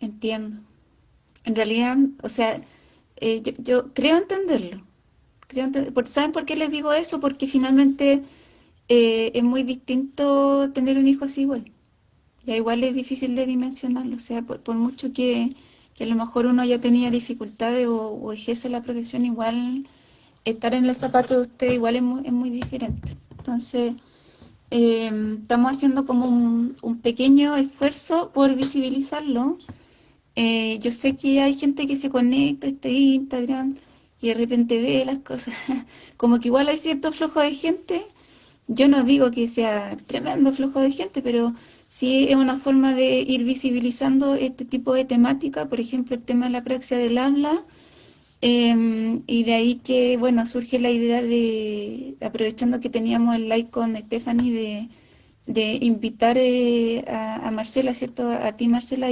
A: entiendo. En realidad, o sea, yo creo entenderlo. ¿Saben por qué les digo eso? Porque finalmente es muy distinto tener un hijo así igual. Ya igual es difícil de dimensionarlo. O sea, por mucho que a lo mejor uno haya tenido dificultades o ejerce la profesión, igual estar en el zapato de usted igual es muy diferente. Entonces, estamos haciendo como un pequeño esfuerzo por visibilizarlo. Yo sé que hay gente que se conecta a este Instagram y de repente ve las cosas, como que igual hay cierto flujo de gente. Yo no digo que sea tremendo flujo de gente, pero sí es una forma de ir visibilizando este tipo de temática, por ejemplo, el tema de la praxia del habla, y de ahí que, bueno, surge la idea de, aprovechando que teníamos el live con Stephanie, de invitar a Marcela, ¿cierto? A ti, Marcela,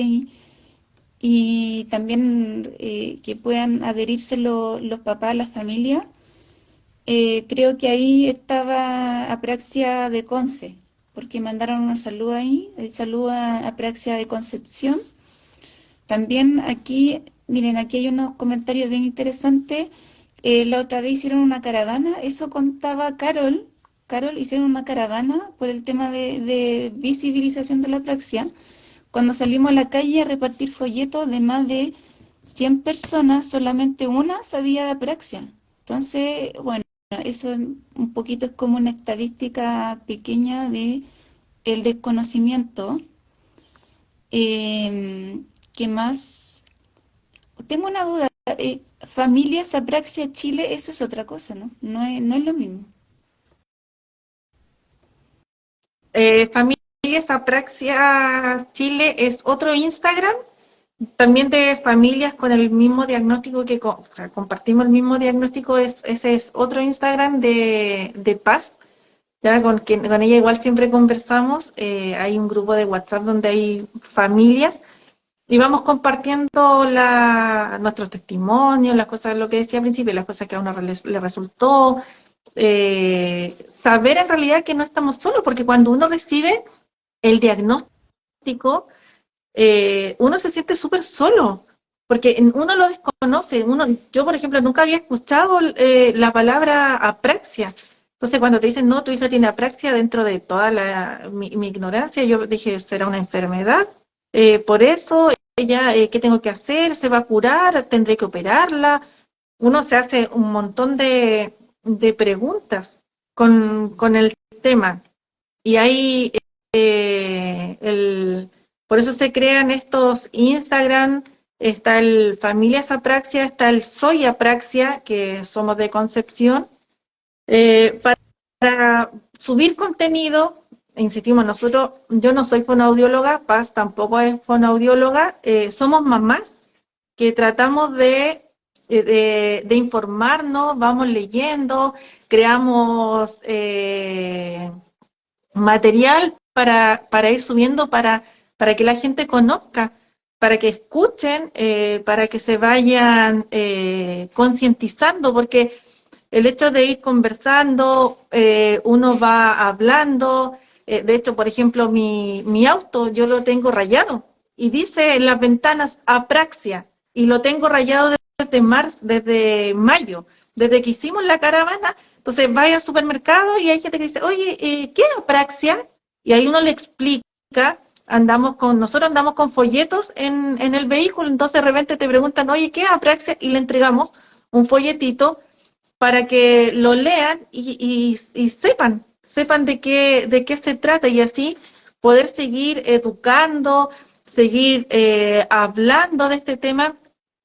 A: y también que puedan adherirse los papás, la familia, Creo que ahí estaba Apraxia de Conce, porque mandaron un saludo ahí, el saludo a Apraxia de Concepción. También aquí, miren, aquí hay unos comentarios bien interesantes. La otra vez hicieron una caravana, eso contaba Carol. Carol hicieron una caravana por el tema de visibilización de la apraxia. Cuando salimos a la calle a repartir folletos de más de 100 personas, solamente una sabía de apraxia. Entonces, bueno, eso un poquito es como una estadística pequeña de el desconocimiento. ¿Qué más? Tengo una duda. Familias Apraxia Chile, eso es otra cosa, ¿no? No es lo mismo.
B: Familias Apraxia Chile es otro Instagram, también de familias con el mismo diagnóstico o sea, compartimos el mismo diagnóstico, ese es otro Instagram de paz, ya con ella igual siempre conversamos, hay un grupo de WhatsApp donde hay familias y vamos compartiendo nuestros testimonios, las cosas, lo que decía al principio, las cosas que a uno le resultó, saber en realidad que no estamos solos, porque cuando uno recibe el diagnóstico, uno se siente súper solo, porque uno lo desconoce. Yo, por ejemplo, nunca había escuchado la palabra apraxia. Entonces, cuando te dicen, no, tu hija tiene apraxia, dentro de toda mi ignorancia, yo dije, será una enfermedad. Por eso, ella, ¿qué tengo que hacer? ¿Se va a curar? ¿Tendré que operarla? Uno se hace un montón de preguntas con el tema. Y ahí por eso se crean estos Instagram, está el Familias Apraxia, está el Soy Apraxia, que somos de Concepción, para subir contenido. Insistimos, yo no soy fonoaudióloga, Paz tampoco es fonoaudióloga, somos mamás que tratamos de informarnos, vamos leyendo, creamos material para ir subiendo, para que la gente conozca, para que escuchen, para que se vayan concientizando, porque el hecho de ir conversando, uno va hablando, de hecho, por ejemplo, mi auto yo lo tengo rayado y dice en las ventanas apraxia y lo tengo rayado desde mayo, desde que hicimos la caravana. Entonces vaya al supermercado y hay gente que dice, oye, ¿qué es apraxia? Y ahí uno le explica, nosotros andamos con folletos en el vehículo, entonces de repente te preguntan, oye, ¿qué es apraxia? Y le entregamos un folletito para que lo lean y sepan de qué se trata y así poder seguir educando, seguir hablando de este tema.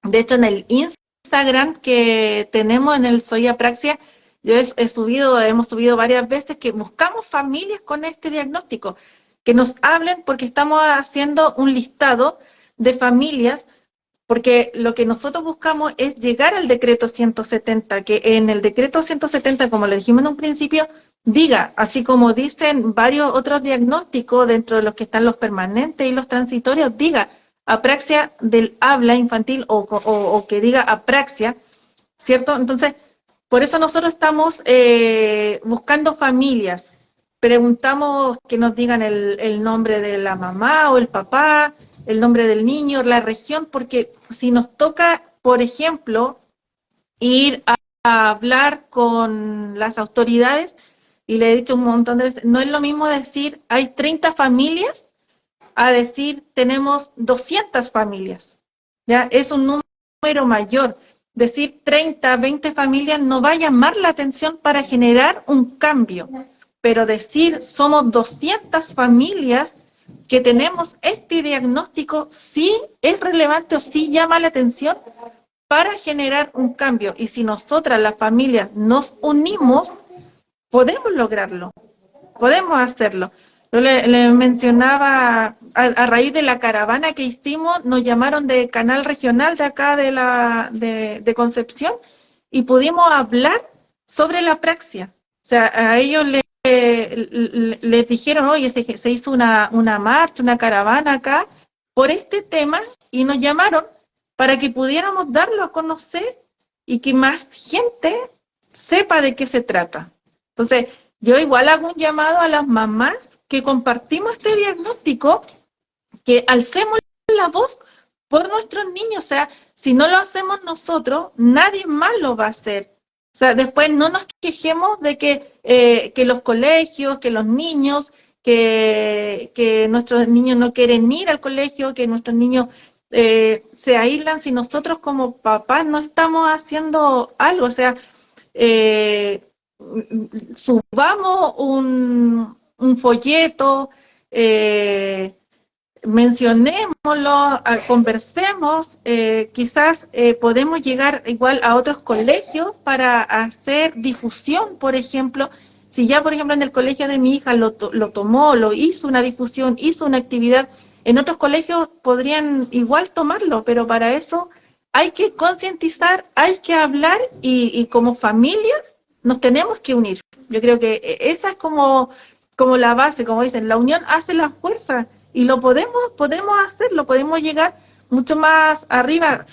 B: De hecho, en el Instagram que tenemos en el Soy Apraxia, hemos subido varias veces que buscamos familias con este diagnóstico, que nos hablen porque estamos haciendo un listado de familias, porque lo que nosotros buscamos es llegar al decreto 170, que en el decreto 170, como le dijimos en un principio, diga, así como dicen varios otros diagnósticos, dentro de los que están los permanentes y los transitorios, diga apraxia del habla infantil o que diga apraxia, ¿cierto? Entonces, por eso nosotros estamos buscando familias. Preguntamos que nos digan el nombre de la mamá o el papá, el nombre del niño, la región, porque si nos toca, por ejemplo, ir a hablar con las autoridades, y le he dicho un montón de veces, no es lo mismo decir hay 30 familias a decir tenemos 200 familias. ¿Ya? Es un número mayor. Decir 30, 20 familias no va a llamar la atención para generar un cambio, pero decir somos 200 familias que tenemos este diagnóstico sí es relevante o sí llama la atención para generar un cambio. Y si nosotras, las familias, nos unimos, podemos lograrlo, podemos hacerlo. Yo le mencionaba, a raíz de la caravana que hicimos, nos llamaron de canal regional de acá de Concepción y pudimos hablar sobre la praxia. O sea, a ellos les dijeron, oye, se hizo una marcha, una caravana acá por este tema y nos llamaron para que pudiéramos darlo a conocer y que más gente sepa de qué se trata. Entonces, yo igual hago un llamado a las mamás que compartimos este diagnóstico, que alcemos la voz por nuestros niños. O sea, si no lo hacemos nosotros, nadie más lo va a hacer. O sea, después no nos quejemos de que los colegios, que los niños, que nuestros niños no quieren ir al colegio, que nuestros niños se aíslan si nosotros como papás no estamos haciendo algo. O sea, eh, subamos un folleto, mencionémoslo, conversemos, quizás podemos llegar igual a otros colegios para hacer difusión. Por ejemplo, si ya por ejemplo en el colegio de mi hija lo tomó, lo hizo una difusión, hizo una actividad, en otros colegios podrían igual tomarlo, pero para eso hay que concientizar, hay que hablar y como familias nos tenemos que unir. Yo creo que esa es como la base, como dicen, la unión hace la fuerza. Y lo podemos hacerlo, podemos llegar mucho más arriba.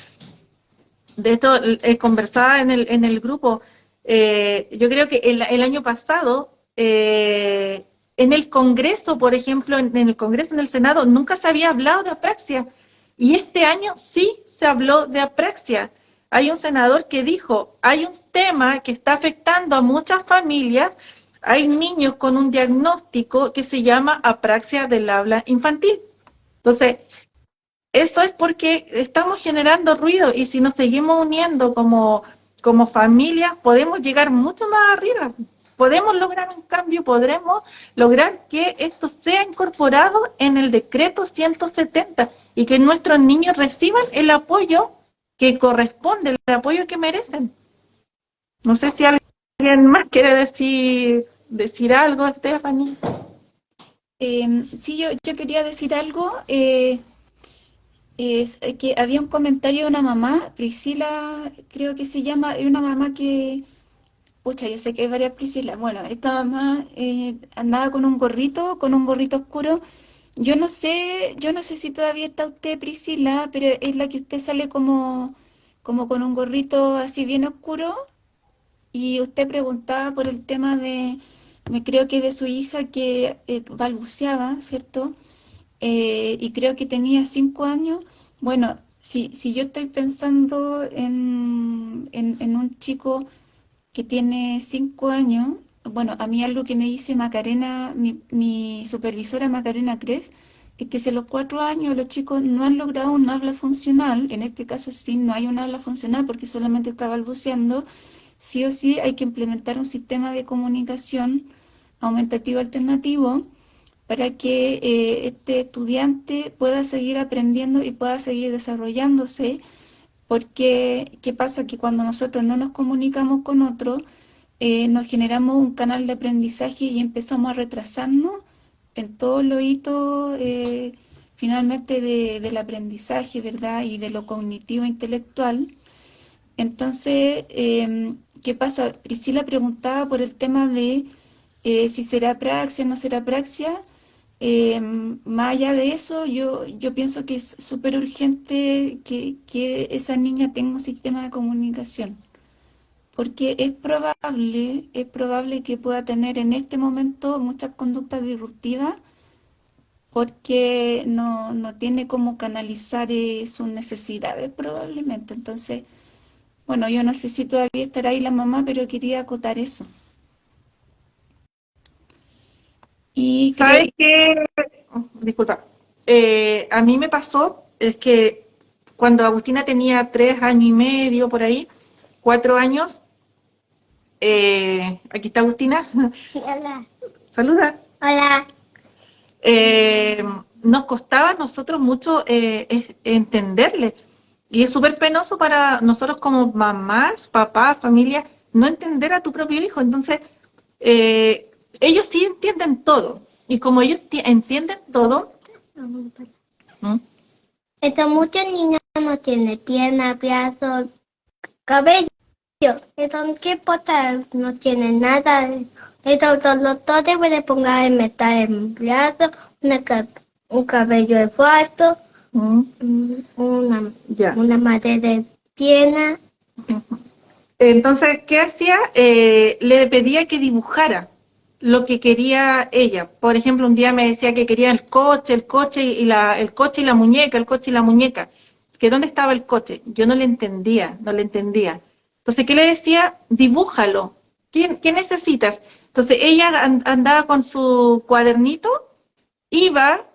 B: De esto conversaba en el grupo. Yo creo que el año pasado, en el Congreso, por ejemplo, en el Congreso, en el Senado, nunca se había hablado de apraxia. Y este año sí se habló de apraxia. Hay un senador que dijo, hay un tema que está afectando a muchas familias. Hay niños con un diagnóstico que se llama apraxia del habla infantil. Entonces, eso es porque estamos generando ruido y si nos seguimos uniendo como familia, podemos llegar mucho más arriba. Podemos lograr un cambio, podremos lograr que esto sea incorporado en el decreto 170 y que nuestros niños reciban el apoyo que corresponde, el apoyo que merecen. No sé si alguien más quiere decir algo, Stephanie.
A: Sí, yo quería decir algo. Es que había un comentario de una mamá, Priscila, creo que se llama, es una mamá que, pucha, yo sé que hay varias Priscilas. Bueno, esta mamá andaba con un gorrito oscuro. Yo no sé si todavía está usted, Priscila, pero es la que usted sale como con un gorrito así bien oscuro. Y usted preguntaba por el tema me creo que de su hija que balbuceaba, ¿cierto? Y creo que tenía 5 años. Bueno, si yo estoy pensando en un chico que tiene 5 años, bueno, a mí algo que me dice Macarena, mi supervisora Macarena Cres, es que si a los 4 años los chicos no han logrado un habla funcional, en este caso sí, no hay un habla funcional porque solamente está balbuceando, sí o sí hay que implementar un sistema de comunicación aumentativo alternativo para que este estudiante pueda seguir aprendiendo y pueda seguir desarrollándose, porque ¿qué pasa? Que cuando nosotros no nos comunicamos con otros, nos generamos un canal de aprendizaje y empezamos a retrasarnos en todos los hitos finalmente del aprendizaje, ¿verdad? Y de lo cognitivo e intelectual. Entonces, ¿qué pasa? Priscila preguntaba por el tema de si será praxia o no será praxia. Más allá de eso, yo pienso que es súper urgente que esa niña tenga un sistema de comunicación, porque es probable que pueda tener en este momento muchas conductas disruptivas porque no tiene cómo canalizar sus necesidades probablemente. Entonces, bueno, yo no sé si todavía estará ahí la mamá, pero quería acotar eso. Y creo,
B: ¿Sabes qué? Disculpa. A mí me pasó, es que cuando Agustina tenía 3 años y medio, por ahí, 4 años, aquí está Agustina.
D: Hola.
B: Saluda.
D: Hola.
B: Nos costaba a nosotros mucho entenderle. Y es súper penoso para nosotros como mamás, papás, familia, no entender a tu propio hijo. Entonces, ellos sí entienden todo. Y como ellos entienden todo, ¿Mm?
D: Estos muchos niños no tienen piernas, brazos, cabello. Entonces, ¿qué importa? No tienen nada. Entonces, los doctores pueden poner metal en brazo, un cabello de falso,
B: Ya.
D: una madera de pierna.
B: Entonces, ¿qué hacía? Le pedía que dibujara lo que quería ella. Por ejemplo, un día me decía que quería el coche el coche y la muñeca, el coche y la muñeca. Que dónde estaba el coche. Yo no le entendía, no le entendía. Entonces, ¿qué le decía? Dibújalo. ¿Qué necesitas? Entonces, ella andaba con su cuadernito, iba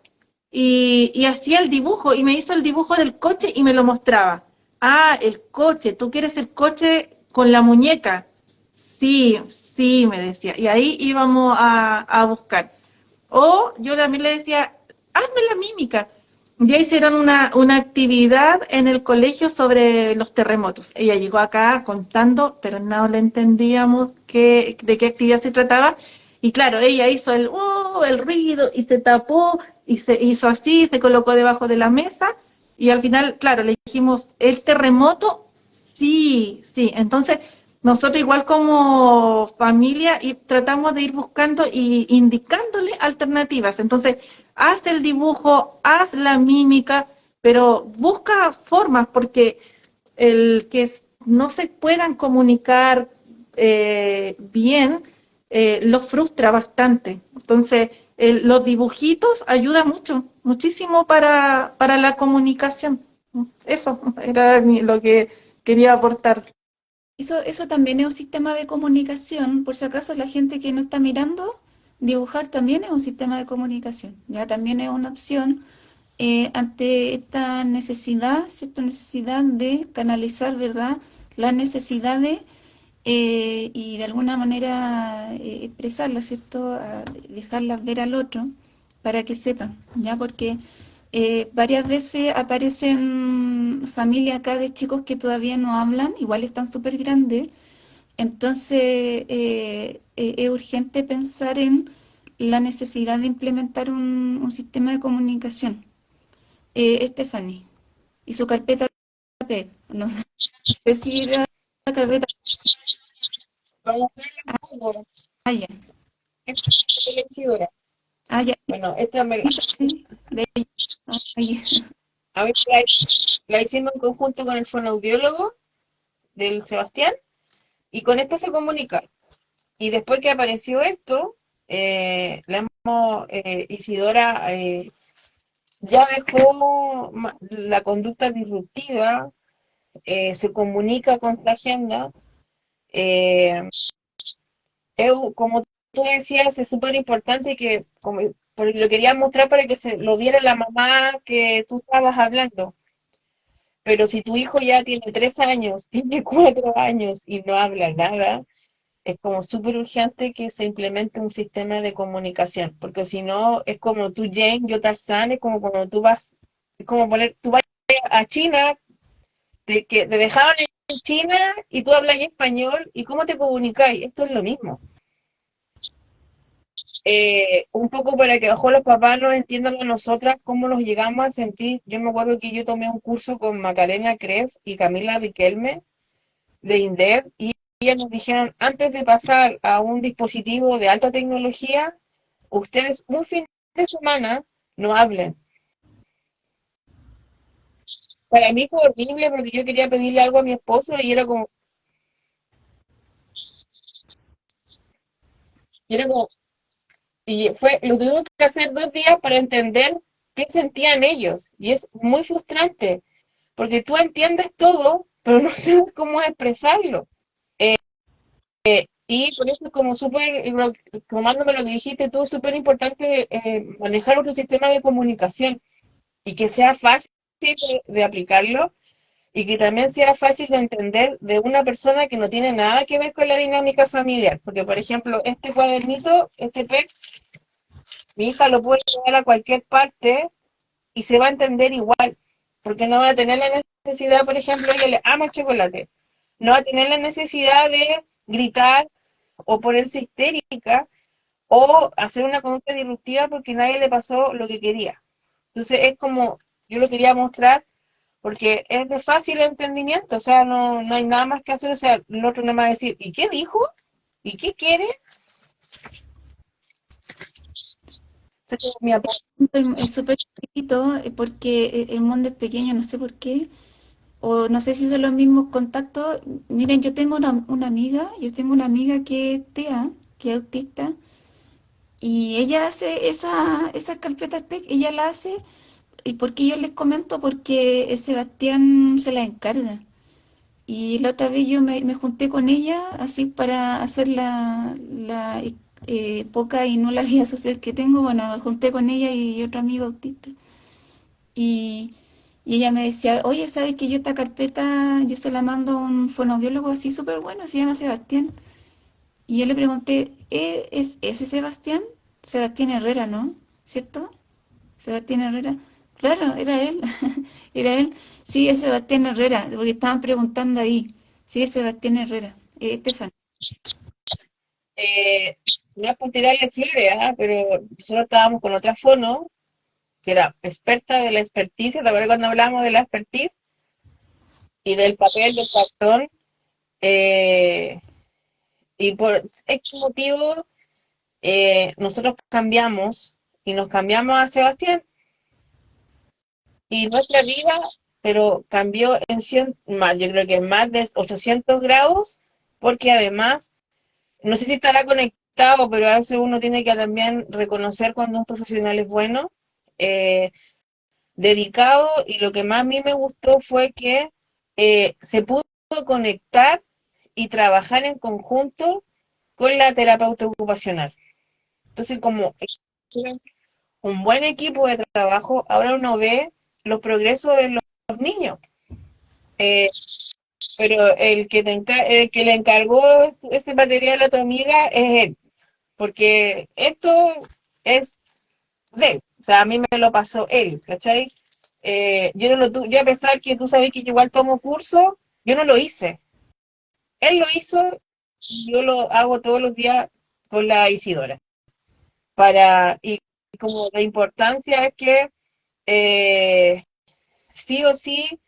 B: y hacía el dibujo y me hizo el dibujo del coche y me lo mostraba. Ah, el coche, tú quieres el coche con la muñeca. Sí, sí, me decía. Y ahí íbamos a buscar. O yo también le decía, hazme la mímica. Ya hicieron una actividad en el colegio sobre los terremotos. Ella llegó acá contando, pero no le entendíamos de qué actividad se trataba. Y claro, ella hizo el ruido y se tapó y se hizo así, se colocó debajo de la mesa. Y al final, claro, le dijimos, ¿el terremoto? Sí, sí. Entonces, nosotros igual como familia y tratamos de ir buscando y indicándole alternativas. Entonces, haz el dibujo, haz la mímica, pero busca formas porque el que no se puedan comunicar bien lo frustra bastante. Entonces, los dibujitos ayudan mucho, muchísimo para la comunicación. Eso era lo que quería aportar.
A: Eso también es un sistema de comunicación. Por si acaso la gente que no está mirando, dibujar también es un sistema de comunicación. Ya también es una opción ante esta necesidad, ¿cierto? Necesidad de canalizar, ¿verdad? Las necesidades y de alguna manera expresarlas, ¿cierto? Dejarlas ver al otro para que sepan, ¿ya? Porque varias veces aparecen familias acá de chicos que todavía no hablan, igual están súper grandes, entonces es urgente pensar en la necesidad de implementar un sistema de comunicación. Stephanie, y su carpeta PEG, no sé si era la carpeta.
C: Vamos a hacerle un poco.
A: Ah, ya.
C: Esta es la Isidora.
A: Ah, ya.
C: Bueno, esta me,
A: De, ah, ya.
C: a mí la hicimos en conjunto con el fonoaudiólogo del Sebastián y con esto se comunica. Y después que apareció esto, Isidora ya dejó la conducta disruptiva, se comunica con su agenda. eh, Como tú decías, es súper importante que, como, porque lo quería mostrar para que se lo viera la mamá que tú estabas hablando. Pero si tu hijo ya tiene 3 años, tiene 4 años y no habla nada, es como súper urgente que se implemente un sistema de comunicación, porque si no, es como tú Jane, yo Tarzán, es como cuando tú vas, es como poner, tú vas a China, que te dejaron en China y tú hablas español, ¿y cómo te comunicáis? Esto es lo mismo. Un poco para que mejor los papás nos entiendan a nosotras cómo nos llegamos a sentir. Yo me acuerdo que yo tomé un curso con Macarena Kreff y Camila Riquelme de INDEV y ellas nos dijeron, antes de pasar a un dispositivo de alta tecnología, ustedes un fin de semana no hablen. Para mí fue horrible porque yo quería pedirle algo a mi esposo y era como, lo tuvimos que hacer 2 días para entender qué sentían ellos. Y es muy frustrante, porque tú entiendes todo, pero no sabes cómo expresarlo. Y por eso es como súper, tomándome lo que dijiste tú, súper importante manejar otro sistema de comunicación y que sea fácil de aplicarlo y que también sea fácil de entender de una persona que no tiene nada que ver con la dinámica familiar. Porque, por ejemplo, este cuadernito, este PEC, mi hija lo puede llevar a cualquier parte y se va a entender igual, porque no va a tener la necesidad, por ejemplo, ella le ama el chocolate, no va a tener la necesidad de gritar o ponerse histérica o hacer una conducta disruptiva porque nadie le pasó lo que quería. Entonces es como, yo lo quería mostrar porque es de fácil entendimiento, o sea, no hay nada más que hacer, o sea, el otro nada más decir, ¿y qué dijo? ¿Y qué quiere? Ese es mi aporte.
A: Es súper chiquito porque el mundo es pequeño, no sé por qué. o no sé si son los mismos contactos. Miren, yo tengo una amiga que es TEA, que es autista, y ella hace esas carpetas PEC, ella la hace, y ¿por qué yo les comento? Porque Sebastián se la encarga. Y la otra vez me junté con ella así para hacer la poca y nula vida social que tengo. Bueno, me junté con ella y otro amigo autista. Y, y ella me decía, oye, ¿sabes que yo esta carpeta, yo se la mando a un fonoaudiólogo así súper bueno, se llama Sebastián? Y yo le pregunté, ¿es ese Sebastián? Sebastián Herrera, ¿no? ¿Cierto? Sebastián Herrera. Claro, era él. Era él. Sí, es Sebastián Herrera, porque estaban preguntando ahí. Sí, es Sebastián Herrera. Estefan.
C: Eh, no es por tirarle flores, pero nosotros estábamos con otra fono, que era experta de la experticia, ¿te acuerdas cuando hablamos de la expertise y del papel, del cartón? Eh, y por X motivo, nosotros cambiamos y nos cambiamos a Sebastián. Y nuestra vida, pero cambió en 100, más, yo creo que en más de 800 grados, porque además, no sé si estará conectado, pero a veces uno tiene que también reconocer cuando un profesional es bueno, eh, dedicado, y lo que más a mí me gustó fue que se pudo conectar y trabajar en conjunto con la terapeuta ocupacional. Entonces, como un buen equipo de trabajo, ahora uno ve los progresos de los niños. Eh, pero el que le encargó ese material a tu amiga es él, porque esto es de él, o sea, a mí me lo pasó él, ¿cachai? Yo, no lo yo a pesar que tú sabes que yo igual tomo curso, yo no lo hice, él lo hizo y yo lo hago todos los días con la Isidora, y como la importancia es que eh, sí o sí,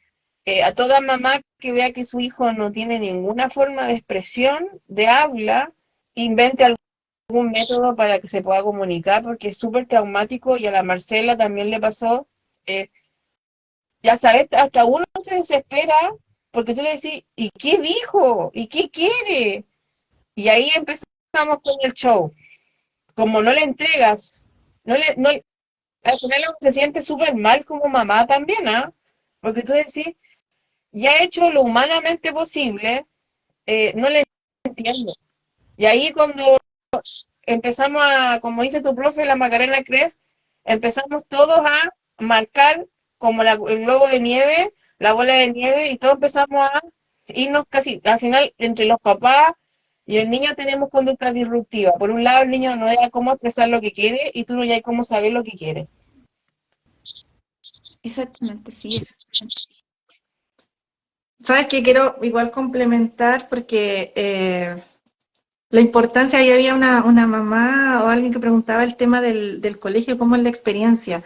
C: a toda mamá que vea que su hijo no tiene ninguna forma de expresión, de habla, invente algún método para que se pueda comunicar, porque es súper traumático y a la Marcela también le pasó. eh, ya sabes, hasta uno se desespera porque tú le decís, ¿y qué dijo? ¿Y qué quiere? Y ahí empezamos con el show. Como no le entregas, no, al final uno se siente súper mal como mamá también, ¿ah? Porque tú decís, ya he hecho lo humanamente posible, no le entiendo. Y ahí cuando empezamos a, como dice tu profe, la Macarena Cres, empezamos todos a marcar como el globo de nieve, la bola de nieve, y todos empezamos a irnos casi, al final, entre los papás y el niño tenemos conductas disruptivas. Por un lado, el niño no hay cómo expresar lo que quiere y tú no hay cómo saber lo que quiere.
A: Exactamente, sí.
B: Sabes que quiero igual complementar porque la importancia, ahí había una mamá o alguien que preguntaba el tema del colegio, cómo es la experiencia.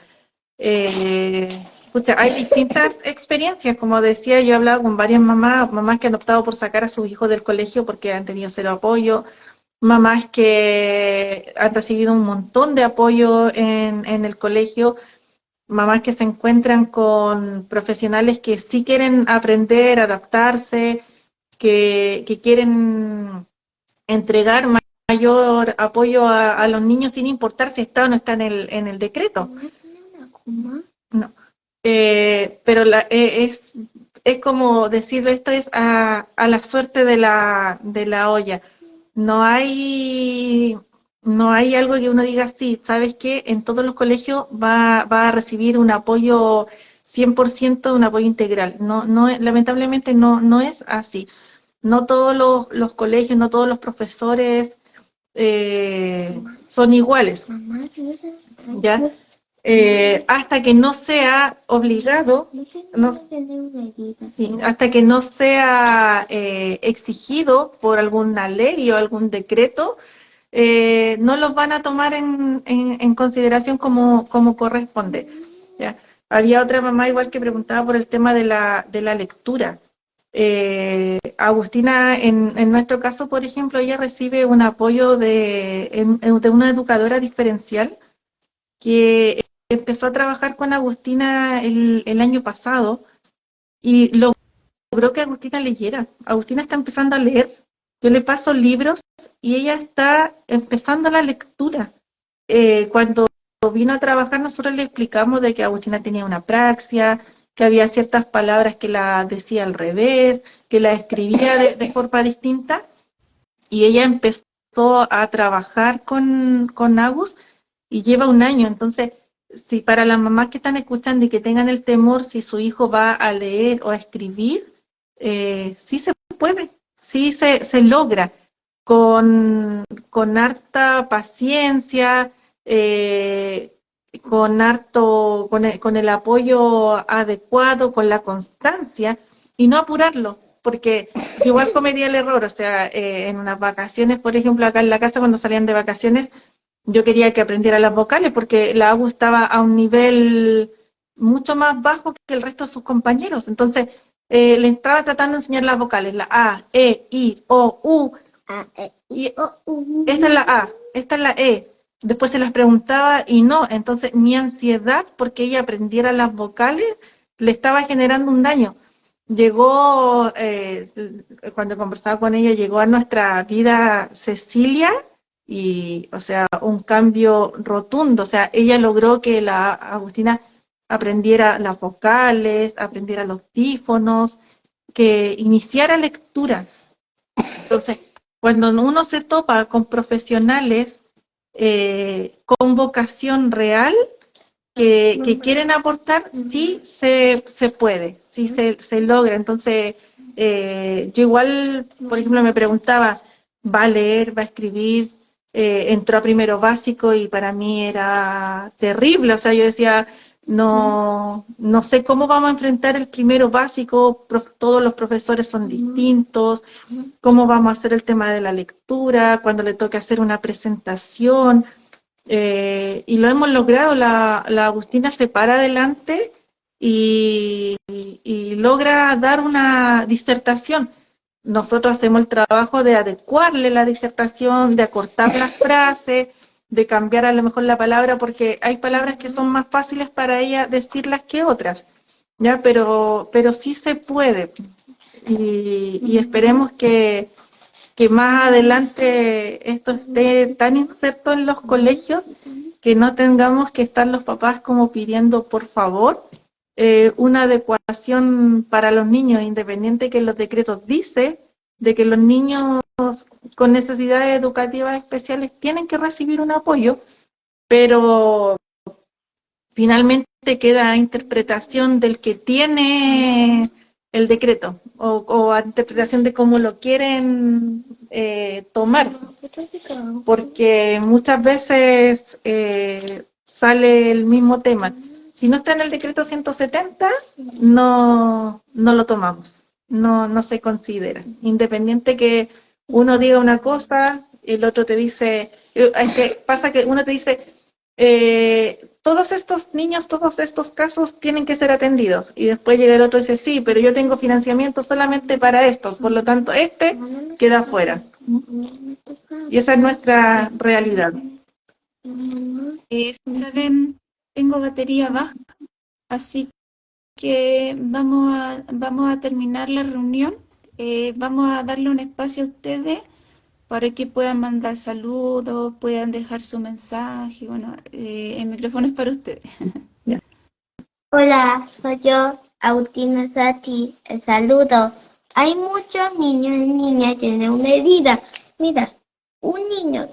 B: Eh, Pucha, hay distintas experiencias, como decía, yo he hablado con varias mamás que han optado por sacar a sus hijos del colegio porque han tenido cero apoyo, mamás que han recibido un montón de apoyo en el colegio, mamás que se encuentran con profesionales que sí quieren aprender, adaptarse, que quieren entregar mayor apoyo a los niños sin importar si está o no está en el decreto. No. Pero es como decirlo, esto es a la suerte de la olla. No hay, no hay algo que uno diga, sí, ¿sabes qué? En todos los colegios va a recibir un apoyo 100%, un apoyo integral. Lamentablemente no es así. No todos los colegios, no todos los profesores son iguales. ¿Ya? Hasta que no sea obligado, sí, hasta que no sea exigido por alguna ley o algún decreto, no los van a tomar en consideración como corresponde. ¿Ya? Había otra mamá igual que preguntaba por el tema de la lectura. Agustina, en nuestro caso, por ejemplo, ella recibe un apoyo de una educadora diferencial que empezó a trabajar con Agustina el año pasado y logró que Agustina leyera. Agustina está empezando a leer. Yo le paso libros y ella está empezando la lectura. Cuando vino a trabajar, nosotros le explicamos de que Agustina tenía una praxia, que había ciertas palabras que la decía al revés, que la escribía de forma distinta, y ella empezó a trabajar con Agus y lleva un año. Entonces, si para las mamás que están escuchando y que tengan el temor si su hijo va a leer o a escribir, sí se puede, sí se logra con harta paciencia, con el apoyo adecuado, con la constancia y no apurarlo, porque yo igual cometía el error, o sea, en unas vacaciones, por ejemplo, acá en la casa cuando salían de vacaciones, yo quería que aprendiera las vocales porque la Agu estaba a un nivel mucho más bajo que el resto de sus compañeros, entonces le estaba tratando de enseñar las vocales, la A, E, I, O, U, y esta es la A, esta es la E. Después se las preguntaba y no. Entonces mi ansiedad porque ella aprendiera las vocales le estaba generando un daño. Llegó, cuando conversaba con ella, llegó a nuestra vida Cecilia y, o sea, un cambio rotundo. O sea, ella logró que la Agustina aprendiera las vocales, aprendiera los dífonos, que iniciara lectura. Entonces, cuando uno se topa con profesionales con vocación real que quieren aportar, sí se puede, sí se logra. Entonces, yo igual, por ejemplo, me preguntaba, ¿va a leer, va a escribir? Entró a primero básico y para mí era terrible. O sea, yo decía, no sé cómo vamos a enfrentar el primero básico, todos los profesores son distintos, cómo vamos a hacer el tema de la lectura, cuando le toque hacer una presentación, y lo hemos logrado. La Agustina se para adelante y logra dar una disertación. Nosotros hacemos el trabajo de adecuarle la disertación, de acortar las frases, de cambiar a lo mejor la palabra, porque hay palabras que son más fáciles para ella decirlas que otras, ¿ya? Pero sí se puede. Y esperemos que más adelante esto esté tan inserto en los colegios que no tengamos que estar los papás como pidiendo por favor una adecuación para los niños, independiente que los decretos dice de que los niños con necesidades educativas especiales tienen que recibir un apoyo, pero finalmente queda a interpretación del que tiene el decreto o a interpretación de cómo lo quieren tomar, porque muchas veces sale el mismo tema. Si no está en el decreto 170, no lo tomamos, no se considera. Independiente que uno diga una cosa, el otro te dice, pasa que uno te dice, todos estos niños, todos estos casos tienen que ser atendidos. Y después llega el otro y dice, sí, pero yo tengo financiamiento solamente para estos, por lo tanto, este queda fuera. Y esa es nuestra realidad.
A: Saben, tengo batería baja, así que vamos a terminar la reunión. Vamos a darle un espacio a ustedes para que puedan mandar saludos, puedan dejar su mensaje. Bueno, el micrófono es para ustedes.
D: Hola, soy yo, Agustina Sati. El saludo. Hay muchos niños y niñas que tienen una herida. Mira, un niño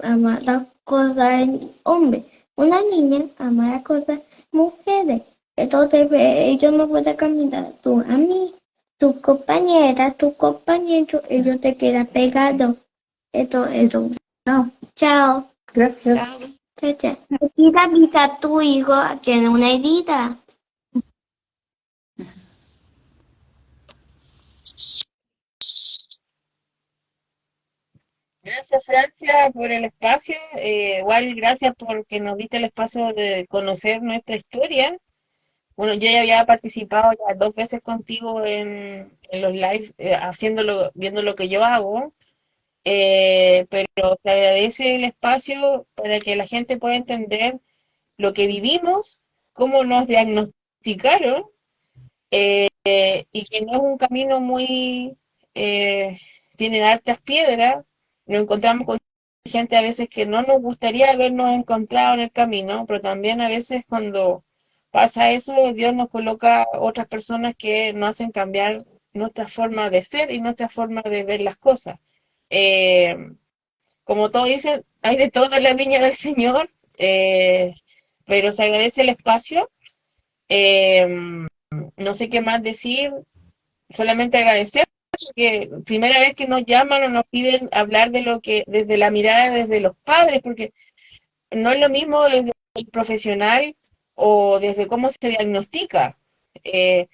D: ama las cosas en hombres. Una niña ama las cosas mujeres. Entonces ellos no pueden caminar. Tú a mí, tu compañera, tu compañero, ellos te quedan pegados. Eso.
B: No,
D: Chao.
B: gracias.
A: Chao.
D: Chao. Avisa a tu hijo, tiene una herida.
C: Gracias, Francia, por el espacio. Igual, gracias porque nos diste el espacio de conocer nuestra historia. Bueno, yo ya había participado ya 2 veces contigo en los live, viendo lo que yo hago, pero te agradece el espacio para que la gente pueda entender lo que vivimos, cómo nos diagnosticaron, y que no es un camino muy, tiene hartas piedras, nos encontramos con gente a veces que no nos gustaría habernos encontrado en el camino, pero también a veces cuando pasa eso, Dios nos coloca otras personas que nos hacen cambiar nuestra forma de ser y nuestra forma de ver las cosas. Eh, Como todos dicen, hay de todo en la viña del Señor, pero se agradece el espacio. Eh, no sé qué más decir, solamente agradecer, porque primera vez que nos llaman o nos piden hablar de lo que, desde la mirada desde los padres, porque no es lo mismo desde el profesional o desde cómo se diagnostica. Eh,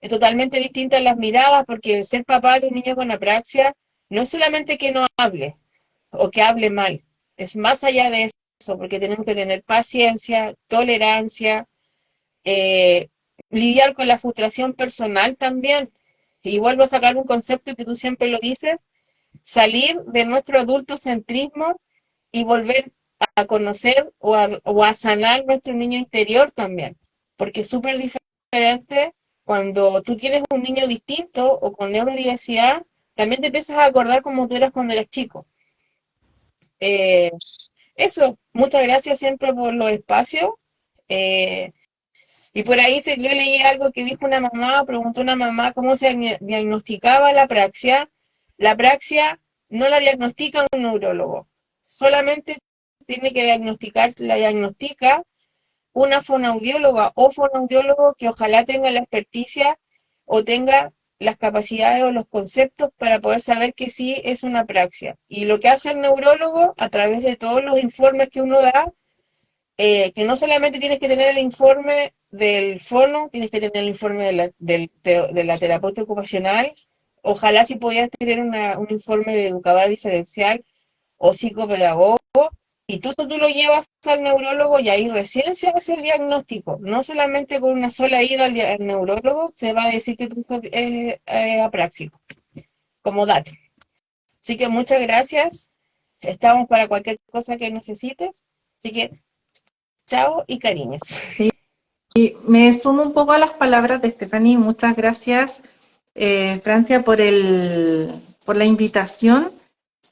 C: es totalmente distinta las miradas, porque el ser papá de un niño con apraxia no es solamente que no hable o que hable mal, es más allá de eso, porque tenemos que tener paciencia, tolerancia, eh, lidiar con la frustración personal también. Y vuelvo a sacar un concepto que tú siempre lo dices, salir de nuestro adultocentrismo y volver a conocer o a sanar nuestro niño interior también, porque es súper diferente cuando tú tienes un niño distinto o con neurodiversidad, también te empiezas a acordar como tú eras cuando eras chico. Eh, Eso, muchas gracias siempre por los espacios. Eh, y por ahí yo leí algo que dijo una mamá, preguntó una mamá cómo se diagnosticaba la apraxia. La apraxia no la diagnostica un neurólogo, solamente tiene que diagnosticar, la diagnostica una fonoaudióloga o fonoaudiólogo que ojalá tenga la experticia o tenga las capacidades o los conceptos para poder saber que sí es una apraxia. Y lo que hace el neurólogo a través de todos los informes que uno da, que no solamente tienes que tener el informe del fono, tienes que tener el informe de la terapeuta ocupacional, ojalá si pudieras tener un informe de educadora diferencial o psicopedagogo, y tú lo llevas al neurólogo y ahí recién se hace el diagnóstico. No solamente con una sola ida al neurólogo se va a decir que tu hijo es apráxico, como dato. Así que muchas gracias. Estamos para cualquier cosa que necesites. Así que chao y cariños.
B: Me sumo un poco a las palabras de Stephanie. Muchas gracias, Francia, por la invitación,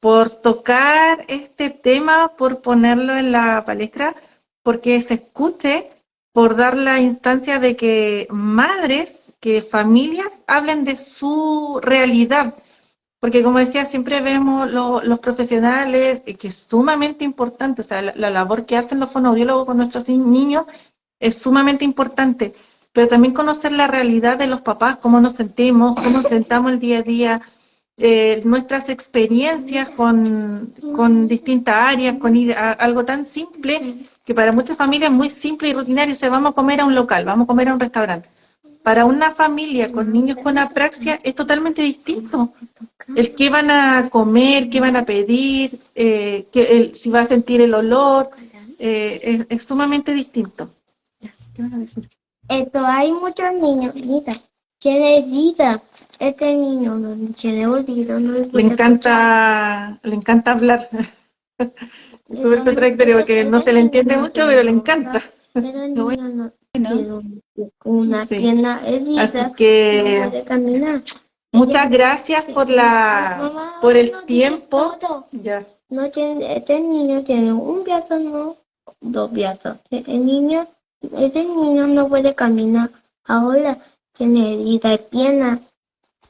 B: por tocar este tema, por ponerlo en la palestra, porque se escuche, por dar la instancia de que madres, que familias hablen de su realidad. Porque como decía, siempre vemos los profesionales, que es sumamente importante, o sea, la labor que hacen los fonoaudiólogos con nuestros niños es sumamente importante, pero también conocer la realidad de los papás, cómo nos sentimos, cómo enfrentamos el día a día, nuestras experiencias con distintas áreas, con ir a algo tan simple, que para muchas familias es muy simple y rutinario, o sea, vamos a comer a un local, vamos a comer a un restaurante. Para una familia con niños con apraxia es totalmente distinto. El qué van a comer, qué van a pedir, si va a sentir el olor, es sumamente distinto. ¿Qué van a decir?
D: Hay muchos niños, mira, tiene vida. Este niño no tiene olvido, no le
B: Le encanta hablar. Es súper contradictorio porque no se le entiende mucho, pero le encanta.
D: Pero el niño no
A: Bueno,
D: tiene una
B: Sí.
D: pierna herida,
B: Así
D: no
B: que
D: puede caminar.
B: muchas gracias por
D: Mamá,
B: el
D: no dice
B: tiempo.
D: todo.
B: Ya.
D: No tiene, este niño tiene un brazo, no, dos brazos. Este niño no puede caminar. Ahora tiene herida de pierna.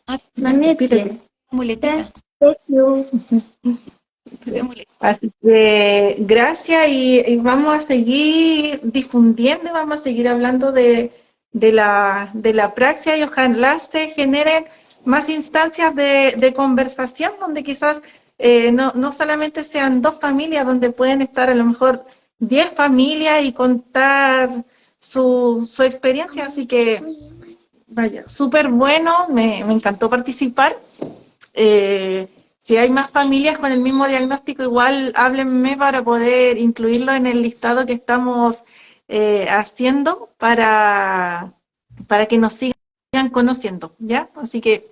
A: ah,
D: Mami,
B: Repite.
A: muletita. Puse muletita.
B: Así que gracias y vamos a seguir difundiendo, vamos a seguir hablando de la praxia y ojalá se generen más instancias de conversación donde quizás no solamente sean 2 familias, donde pueden estar a lo mejor 10 familias y contar su experiencia. Así que, vaya, súper bueno, me encantó participar. Si hay más familias con el mismo diagnóstico, igual háblenme para poder incluirlo en el listado que estamos haciendo para que nos sigan conociendo, ¿ya? Así que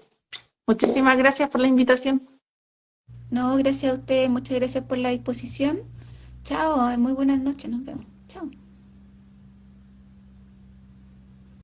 B: muchísimas gracias por la invitación.
A: No, gracias a usted, muchas gracias por la disposición. Chao, muy buenas noches, nos vemos. Chao.